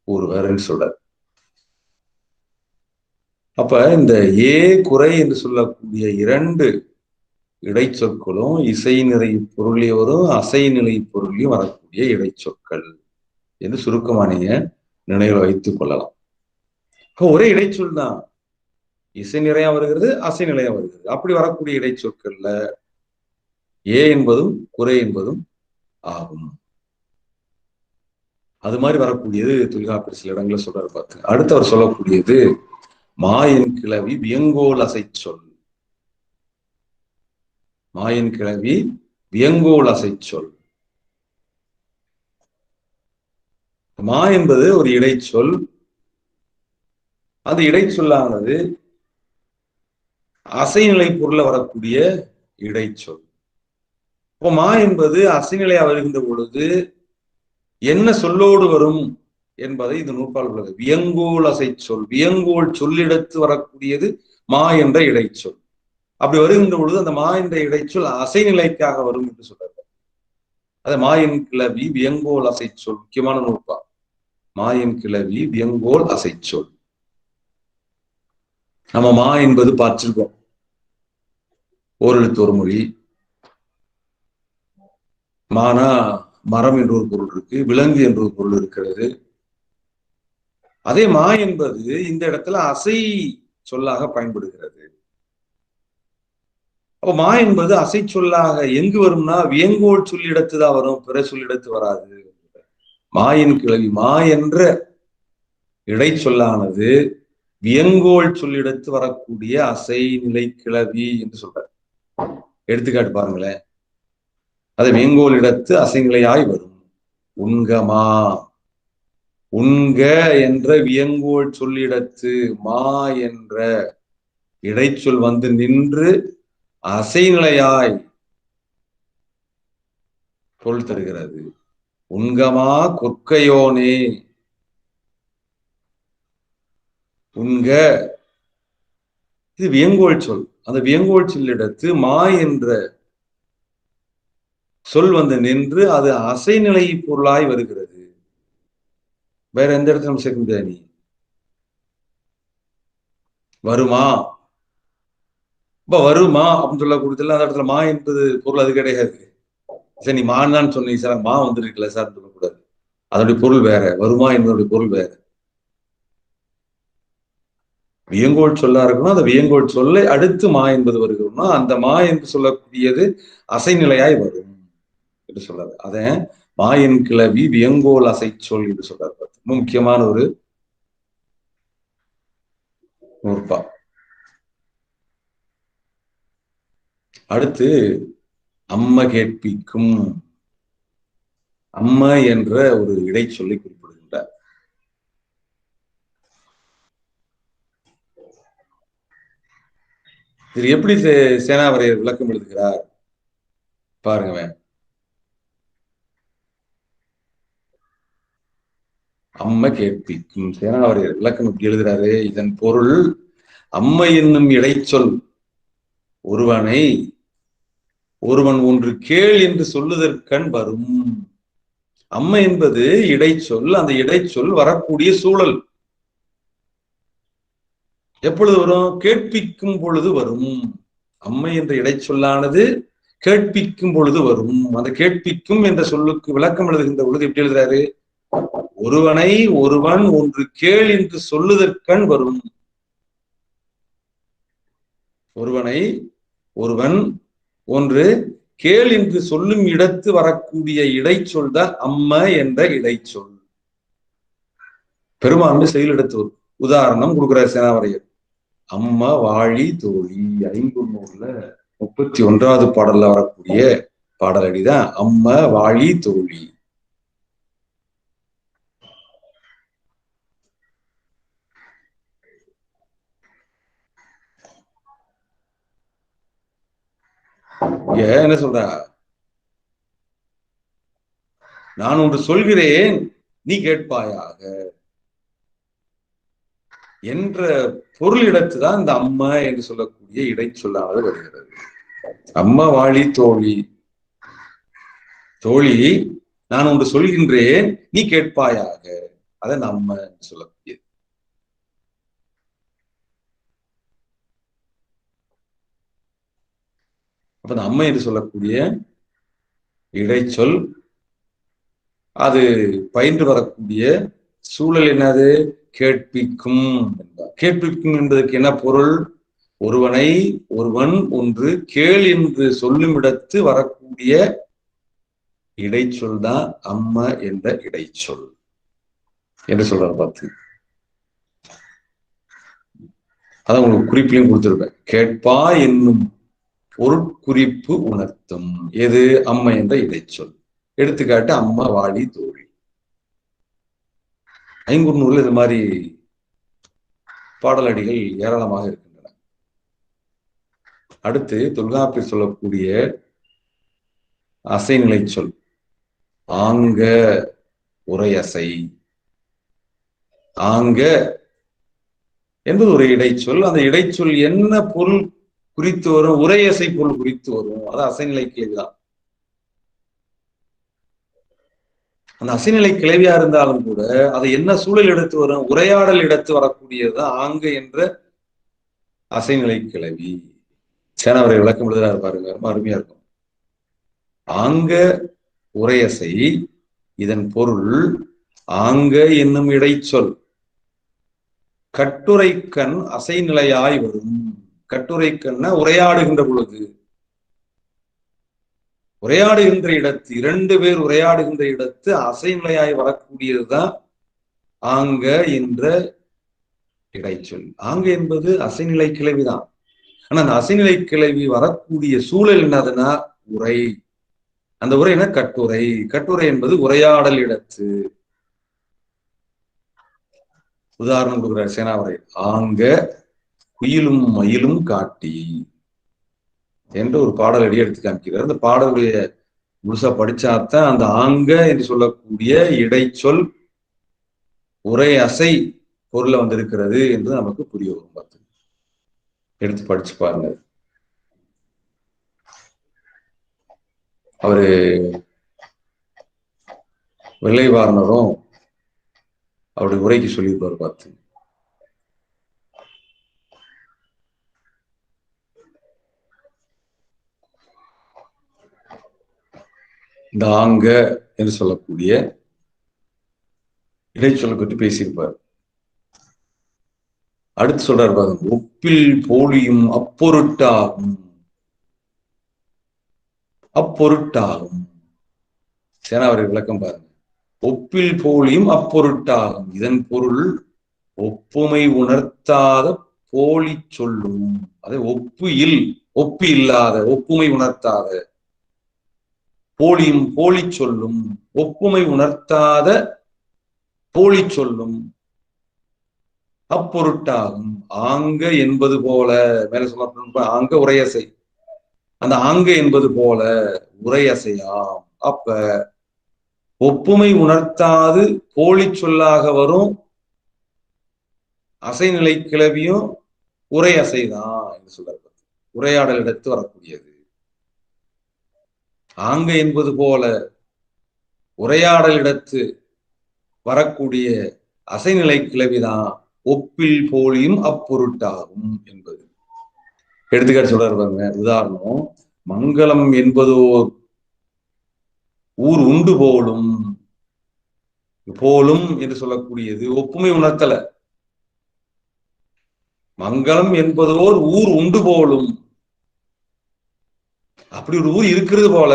கூறுவர் என்று சொல்றார். அப்ப இந்த ஏ குறை என்று சொல்லக்கூடிய இரண்டு இடைச்சொற்களும் இசை நிறை பொருளில் வரும், அசை நிலை பொருளையும் வரக்கூடிய இடைச்சொற்கள் என்று சுருக்கமா நீங்க நினைவில் வைத்துக் கொள்ளலாம். ஒரே இடைச்சொல் தான், இசை நிறையா வருகிறது, அசை நிலையா வருகிறது. அப்படி வரக்கூடிய இடைச்சொற்கள்ல ஏ என்பதும் குறை என்பதும் ஆகும். அது மாதிரி வரக்கூடியது தொல்காப்பியர் சில இடங்களை சொல்றாரு. பார்த்து அடுத்து அவர் சொல்லக்கூடியது மாயின் கிளவி வியங்கோல் அசை சொல். மாயின் கிளவி வியங்கோல் அசை சொல். மா என்பது ஒரு இடைச்சொல். அந்த இடைச்சொல்லானது அசைநிலை பொருள வரக்கூடிய இடைச்சொல். இப்போ மா என்பது அசைநிலையா வருகின்ற பொழுது என்ன சொல்லோடு வரும் என்பதை இந்த நூற்பால் உள்ளது. வியங்கோல் அசை சொல், வியங்கோல் சொல்லிடத்து வரக்கூடியது மா என்ற இடைச்சொல். அப்படி வருகின்ற பொழுது அந்த மா என்ற இடைச்சொல் அசைநிலைக்காக வரும் என்று சொல்றாரு. அதை மாயின் கிளவி வியங்கோல் அசைச்சொல், முக்கியமான நூற்பா. மாயின் கிளவி வியங்கோல் அசைச்சொல். நம்ம மா என்பது பார்த்திருக்கோம், ஓரெழுத்து ஒரு மொழி. மானா மரம் என்ற ஒரு பொருள் இருக்கு, விலங்கு என்ற ஒரு பொருள் இருக்கிறது. அதே மா என்பது இந்த இடத்துல அசை சொல்லாக பயன்படுகிறது. அப்ப மா என்பது அசை சொல்லாக எங்கு வரும்னா வியங்கோல் சொல்லிடத்து தான் வரும், பிற சொல்லிடத்து வராது. மாயின் கிளவி மா என்ற இடை சொல்லானது வியங்கோல் சொல்லிடத்து வரக்கூடிய அசை நிலை கிளவி என்று சொல்றார். எடுத்துக்காட்டு பாருங்களேன். அது வியங்கோல் இடத்து அசைநிலையாய் வரும். உண்கமா, உண்க என்ற வியங்கோல் சொல்லிடத்து மா என்ற இடைச்சொல் வந்து நின்று அசைநிலையாய் பொருள் தருகிறது. உண்கமா கொற்கையோனே, உண்க இது வியங்கோல் சொல். அந்த வியங்கோல் சொல்லிடத்து மா என்ற சொல் வந்து நின்று அது அசைநிலை பொருளாய் வருகிறது. வேற எந்த இடத்துல நம்ம சேர்க்க முடியாது. நீ வருமா, இப்ப வருமா அப்படின்னு சொல்லக்கூடியதுல அந்த இடத்துல மா என்பது பொருள் அது கிடையாது. சரி, நீ மான்னு தான் சொன்னீங்க சார், மா வந்துருக்குல்ல சார் சொல்லக்கூடாது. அதனுடைய பொருள் வேற, வருமா என்பதனுடைய பொருள் வேற. வியங்கோல் சொல்லா இருக்கணும். அந்த வியங்கோல் சொல்லை அடுத்து மா என்பது வருகிறோம்னா அந்த மா என்று சொல்லக்கூடியது அசைநிலையாய் வரும் என்று சொல்றாரு. அத மாயின் கிளவி வியங்கோல் அசை சொல் என்று சொல்றாரு. ரொம்ப முக்கியமான ஒரு நூற்பா. அடுத்து அம்ம கேட்பிக்கும், அம்ம என்ற ஒரு இடைச்சொல்லை குறிப்பிடுகின்றார். இது எப்படி சேனாவரையர் விளக்கம் எழுதுகிறார் பாருங்க. அம்ம கேட்பிக்கும் சேனாவரையர் விளக்கம் எப்படி எழுதுறாரு? இதன் பொருள் அம்மை என்னும் இடைச்சொல் ஒருவன் ஒன்று கேள் என்று சொல்லுதற்கண் வரும். அம்மை என்பது இடைச்சொல். அந்த இடைச்சொல் வரக்கூடிய சூழல் எப்பொழுது வரும்? கேட்பிக்கும் பொழுது வரும். அம்மை என்ற இடைச்சொல்லானது கேட்பிக்கும் பொழுது வரும். அந்த கேட்பிக்கும் என்ற சொல்லுக்கு விளக்கம் எழுதுகின்ற பொழுது எப்படி எழுதுறாரு? ஒருவனை ஒருவன் ஒன்று கேள் என்று சொல்லுதற்கண் வரும். ஒருவனை ஒருவன் ஒன்று கேள் என்று சொல்லும் இடத்து வரக்கூடிய இடைச்சொல் தான் அம்ம என்ற இடைச்சொல். பெரும்பான்மை செயலிடத்து வரும். உதாரணம் கொடுக்கிற சேனாவரையர். அம்ம வாழி தோழி, ஐங்குறுநூறுல 31வது பாடல்ல வரக்கூடிய பாடலடிதான் அம்ம வாழி தோழி. என்ன சொல்ற? நான் ஒன்று சொல்கிறேன் நீ கேட்பாயாக என்ற பொருளிடத்துதான் இந்த அம்மா என்று சொல்லக்கூடிய இடைச்சொல்லானது வருகிறது. அம்மா வாழி தோழி, தோழி நான் ஒன்று சொல்கின்றேன் நீ கேட்பாயாக, அதை நம்ம சொல்லக்கூடியது. அப்ப இந்த அம்மை என்று சொல்லக்கூடிய இடைச்சொல் அது பயின்று வரக்கூடிய சூழல் என்னது? கேட்பிக்கும் என்பார். கேட்பிக்கும் என்பதற்கு என்ன பொருள்? ஒருவனை ஒருவன் ஒன்று கேள் என்று சொல்லும் இடத்து வரக்கூடிய இடைச்சொல் தான் அம்ம என்ற இடைச்சொல் என்று சொல்றாரு. பார்த்து அதான் உங்களுக்கு குறிப்பிலையும் கொடுத்திருப்பேன். கேட்பா என்னும் பொருட்குறிப்பு உணர்த்தும் எது? அம்மை என்ற இடைச்சொல். எடுத்துக்காட்டு அம்மா வாழி தோழி. ஐங்குறுநூறுல இது மாதிரி பாடலடிகள் ஏராளமாக இருக்கின்றன. அடுத்து தொல்காப்பியர் சொல்லக்கூடிய அசைநிலை சொல் ஆங்க உரையசை. ஆங்க என்பது ஒரு இடைச்சொல். அந்த இடைச்சொல் என்ன பொருள் குறித்து வரும்? உரையசை பொருள் குறித்து வரும். அது அசைநிலை கிளவிதான். அந்த அசைநிலை கிளவியா இருந்தாலும் கூட அதை என்ன சூழல் எடுத்து வரும்? உரையாடல் எடுத்து வரக்கூடியதுதான் ஆங்க என்ற அசைநிலை கிளவி. சேனாவரை விளக்கம் எழுதுறாரு பாருங்க, ரொம்ப அருமையா இருக்கும். ஆங்க உரையசை, இதன் பொருள் ஆங்க என்னும் இடைச்சொல் கட்டுரைக்கண் அசைநிலையாய் வரும். கட்டுரைக்கண்ண உரையாடுகின்ற பொழுது, உரையாடுகின்ற இடத்து, இரண்டு பேர் உரையாடுகின்ற இடத்து அசைநிலையாய் வரக்கூடியதுதான் ஆங்க என்ற இடைச்சொல். ஆங்க என்பது அசைநிலை கிளவிதான். ஆனா அந்த அசைநிலை கிளவி வரக்கூடிய சூழல் என்னதுன்னா உரை. அந்த உரை என்ன? கட்டுரை. கட்டுரை என்பது உரையாடல் இடத்து. உதாரணம் கொடுக்கிறார் சேனாவரை. ஆங்க குயிலும் மயிலும் காட்டி என்று ஒரு பாடல் அடி எடுத்து காமிக்கிறார். அந்த பாடலுடைய முழுசா படிச்சாத்தான் அந்த ஆங்க என்று சொல்லக்கூடிய இடைச்சொல் உரை அசை பொருள்ல வந்திருக்கிறது என்று நமக்கு புரிய வரும். பார்த்து எடுத்து படிச்சு பாருங்க. அவரு வெள்ளைவாரணரும் அவருடைய உரைக்கு சொல்லியிருப்பார். பார்த்து இந்த ஆங்க என்று சொல்லக்கூடிய இடைச்சொல்லை பற்றி பேசியிருப்பார். அடுத்து சொல்றாரு பாருங்க, ஒப்பில் போலியும் அப்பொருட்டாகும். அப்பொருட்டாகும். சேனாவரை விளக்கம் பாருங்க. ஒப்பில் போலியும் அப்பொருட்டாகும், இதன் பொருள் ஒப்புமை உணர்த்தாத போலி சொல்லும். அதை ஒப்பு இல்லாத, ஒப்புமை உணர்த்தாத, போலியும் போலி சொல்லும், ஒப்புமை உணர்த்தாத போலி சொல்லும் அப்பொருட்டாகும். ஆங்க என்பது போல, மேல சொல்ல ஆங்க உரையசை, அந்த ஆங்க என்பது போல உரையசையாம். அப்ப ஒப்புமை உணர்த்தாது போலி சொல்லாக வரும் அசைநிலை கிளவியும் உரை அசைதான் என்று சொல்றாரு. உரையாடல் எடுத்து வரக்கூடியது. ஆங்க என்பது போல உரையாடல் இடத்து வரக்கூடிய அசைநிலை கிளவிதான் ஒப்பில் போலியும் அப்பொருட்டாகும் என்பது. எடுத்துக்காட்டு சொல்றாரு பாருங்க. உதாரணம், மங்களம் என்பதோர் ஊர் உண்டு போலும். போலும் என்று சொல்லக்கூடியது ஒப்புமை உணர்த்தல. மங்களம் என்பதோர் ஊர் உண்டு போலும், அப்படி ஒரு ஊர் இருக்கிறது போல.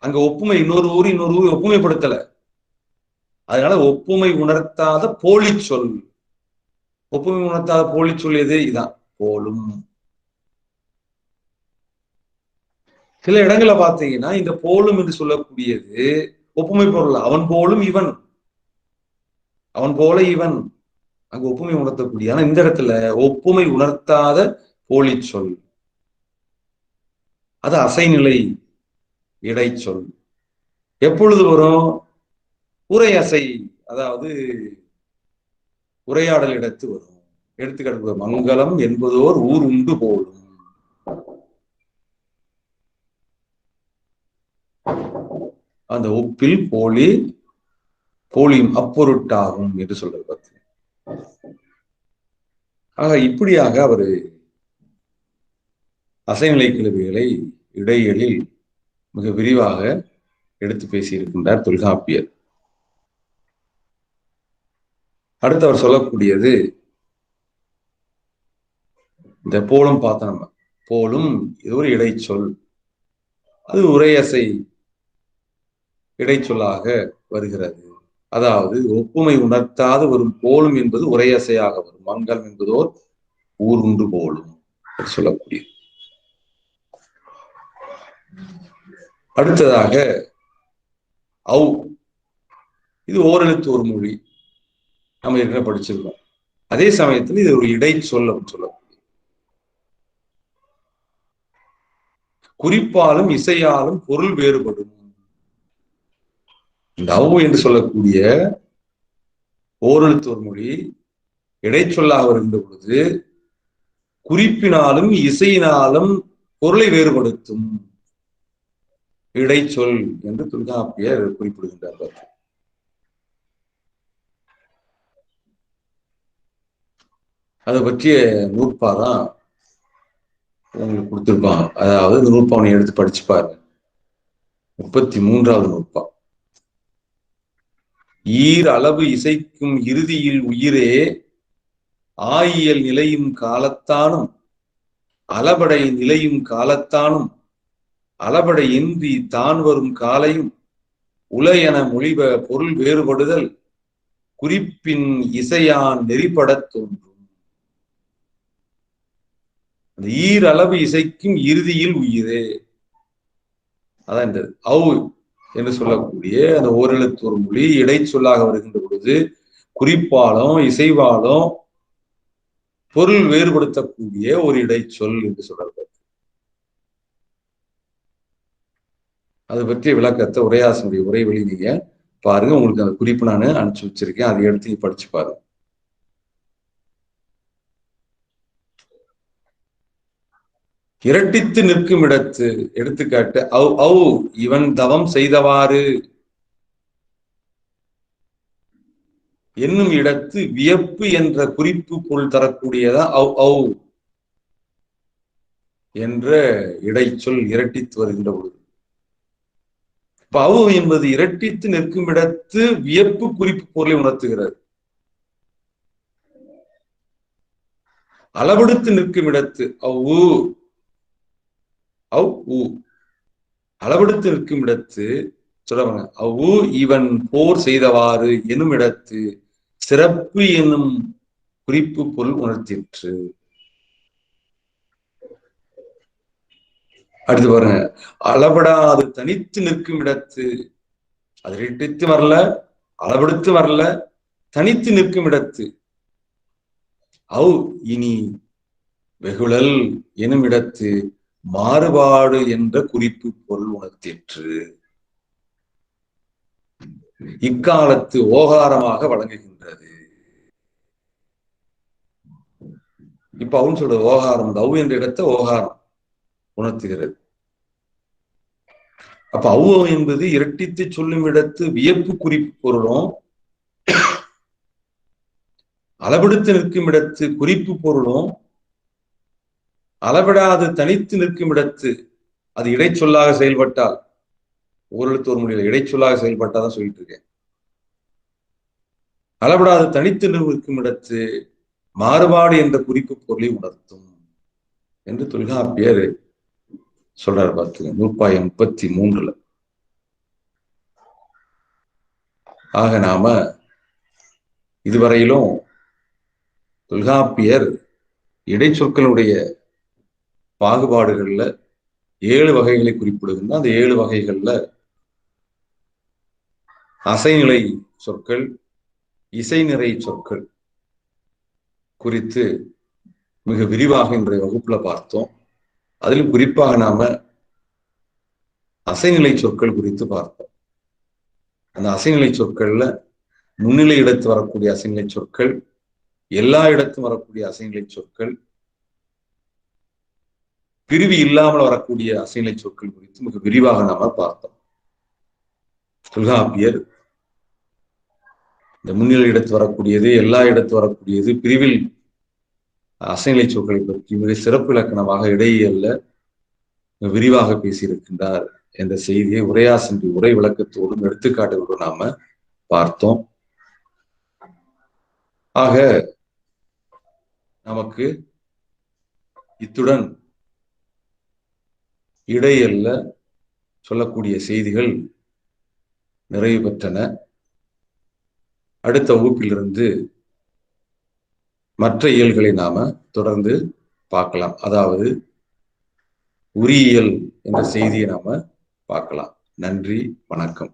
அங்க ஒப்புமை இன்னொரு ஊர் ஒப்புமைப்படுத்தல. அதனால ஒப்புமை உணர்த்தாத போலி சொல். ஒப்புமை உணர்த்தாத போலி சொல் எது? இதான் போலும். சில இடங்களை பார்த்தீங்கன்னா இந்த போலும் என்று சொல்லக்கூடியது ஒப்புமை பொருள். அவன் போலும் இவன், அவன் போல இவன், அங்க ஒப்புமை உணர்த்தக்கூடிய. ஆனா இந்த இடத்துல ஒப்புமை உணர்த்தாத போலி சொல், அது அசைநிலை இடைச்சொல். எப்பொழுது வரும்? உரை அசை, அதாவது உரையாடல் இடத்து வரும். எடுத்துக்காட்டு, மங்களம் என்பதோர் ஊர் உண்டு போலும். அந்த ஒப்பில் போலி போலியும் அப்பொருட்டாகும் என்று சொல்றது பார்த்து. ஆக இப்படியாக அவர் அசைநிலை கிளவிகளை இடையிலில் மிக விரிவாக எடுத்து பேசியிருக்கின்றார் தொல்காப்பியர். அடுத்து அவர் சொல்லக்கூடியது இந்த போலும் பார்த்தோம். நம்ம போலும் இது ஒரு இடைச்சொல், அது உரையசை இடைச்சொல்லாக வருகிறது. அதாவது ஒப்புமை உணர்த்தாது வரும் போலும் என்பது உரையசையாக வரும். மங்களம் என்பதோர் ஊர் உண்டு போலும் சொல்லக்கூடிய. அடுத்ததாக இது ஓரெழுத்து ஒரு மொழி, நம்ம ஏற்கனவே படிச்சிருக்கோம். அதே சமயத்தில் இது ஒரு இடைச்சொல் அப்படின்னு சொல்லக்கூடிய. குறிப்பாலும் இசையாலும் பொருள் வேறுபடும். இந்த என்று சொல்லக்கூடிய ஓரெழுத்து ஒரு மொழி இடைச்சொல்லாக வருகின்ற பொழுது குறிப்பினாலும் இசையினாலும் பொருளை வேறுபடுத்தும் இடைச்சொல் என்று தொல்காப்பியர் குறிப்பிடுகின்றார். அதை பற்றிய நூற்பா தான் உங்களுக்கு கொடுத்துருப்பாங்க. அதாவது இந்த நூற்பா நீ எடுத்து படிச்சு பாருங்க. 33வது நூற்பா. ஈர் அளவு இசைக்கும் இறுதியில் உயிரே ஆயியல் நிலையும் காலத்தானும் அளபடை நிலையும் காலத்தானும் அளபடை இன்றி தான் வரும் காலையும் உல என மொழிப பொருள் வேறுபடுதல் குறிப்பின் இசையான் நெறிப்படத் தோன்றும். அந்த ஈர் அளவு இசைக்கும் இறுதியில் உயிரே, அதான் இந்த அவு என்று சொல்லக்கூடிய அந்த ஓரெழுத்து ஒரு மொழி இடைச்சொல்லாக வருகின்ற பொழுது குறிப்பாலும் இசைவாலும் பொருள் வேறுபடுத்தக்கூடிய ஒரு இடைச்சொல் என்று சொல்றது. அது பற்றிய விளக்கத்தை உரையாசனுடைய உரை வழி நீங்க பாருங்க. உங்களுக்கு அந்த குறிப்பு நான் அனுப்பிச்சு வச்சிருக்கேன், அதை எடுத்து படிச்சு பாருங்க. இரட்டித்து நிற்கும் இடத்து, எடுத்துக்காட்டு அவ் அவ் இவன் தவம் செய்தவாறு என்னும் இடத்து வியப்பு என்ற குறிப்பு பொருள் தரக்கூடியதா அவ் அவ் என்ற இடைச்சொல் இரட்டித்து வருகின்ற பொழுது, பவு என்பது இரட்டித்து நிற்கும் இடத்து வியப்பு குறிப்பு பொருளை உணர்த்துகிறது. அளவெடுத்து நிற்கும் இடத்து அவ்வு அவ் ஊ, அளவெடுத்து நிற்கும் இடத்து சொல்லுவாங்க அவ்வு இவன் போர் செய்தவாறு என்னும் இடத்து சிறப்பு என்னும் குறிப்பு பொருள் உணர்த்திற்று. அடுத்து பாருங்க, அளபடாது தனித்து நிற்கும் இடத்து, அது இரட்டித்து வரல, அளவெடுத்து வரல, தனித்து நிற்கும் இடத்து அவ் இனி வெகுழல் எனும் இடத்து மாறுபாடு என்ற குறிப்பு பொருள் உணர்த்திற்று. இக்காலத்து ஓகாரமாக வழங்குகின்றது. இப்ப அவன் சொல்ற ஓகாரம், அவு என்ற இடத்தை ஓகாரம் உணர்த்துகிறது. அப்ப அவு என்பது இரட்டித்து சொல்லும் இடத்து வியப்பு குறிப்பு பொருளும், அளவெடுத்து நிற்கும் இடத்து குறிப்பு பொருளும், அளவிடாது தனித்து நிற்கும் இடத்து அது இடைச்சொல்லாக செயல்பட்டால், ஓரெழுத்து ஒரு மொழியில இடைச்சொல்லாக செயல்பட்டாதான் சொல்லிட்டு இருக்கேன். அளவிடாது தனித்து நிற்கும் இடத்து மாறுபாடு என்ற குறிப்பு பொருளை உணர்த்தும் என்று தொல்காப்பியர் சொல்றாரு. பார்த்துங்க, நூற்பா 33. ஆக நாம இதுவரையிலும் தொல்காப்பியர் இடைச்சொற்களுடைய பாகுபாடுகள்ல 7 வகைகளை குறிப்பிடுகின்ற அந்த 7 வகைகள்ல அசைநிலை சொற்கள், இசைநிறை சொற்கள் குறித்து மிக விரிவாக இன்றைய வகுப்புல பார்த்தோம். அதிலும் குறிப்பாக நாம அசைநிலை சொற்கள் குறித்து பார்த்தோம். அந்த அசைநிலை சொற்கள்ல முன்னிலை இடத்து வரக்கூடிய அசைநிலை சொற்கள், எல்லா இடத்தும் வரக்கூடிய அசைநிலை சொற்கள், பிரிவு இல்லாமல் வரக்கூடிய அசைநிலை சொற்கள் குறித்து மிக விரிவாக நாம பார்த்தோம். தொல்காப்பியர் இந்த முன்னிலை இடத்து வரக்கூடியது, எல்லா இடத்து வரக்கூடியது, பிரிவில் அசைநிலை சொற்களை பற்றி மிக சிறப்பு இலக்கணமாக இடையியல்ல விரிவாக பேசியிருக்கின்றார் என்ற செய்தியை உரையாசின்றி உரை விளக்கத்தோடும் எடுத்துக்காட்டுகளோடு நாம பார்த்தோம். ஆக நமக்கு இத்துடன் இடையல்ல சொல்லக்கூடிய செய்திகள் நிறைவு பெற்றன. அடுத்த வகுப்பிலிருந்து மற்ற இயல்களை நாம தொடர்ந்து பார்க்கலாம். அதாவது உரியியல் என்ற செய்தியை நாம பார்க்கலாம். நன்றி, வணக்கம்.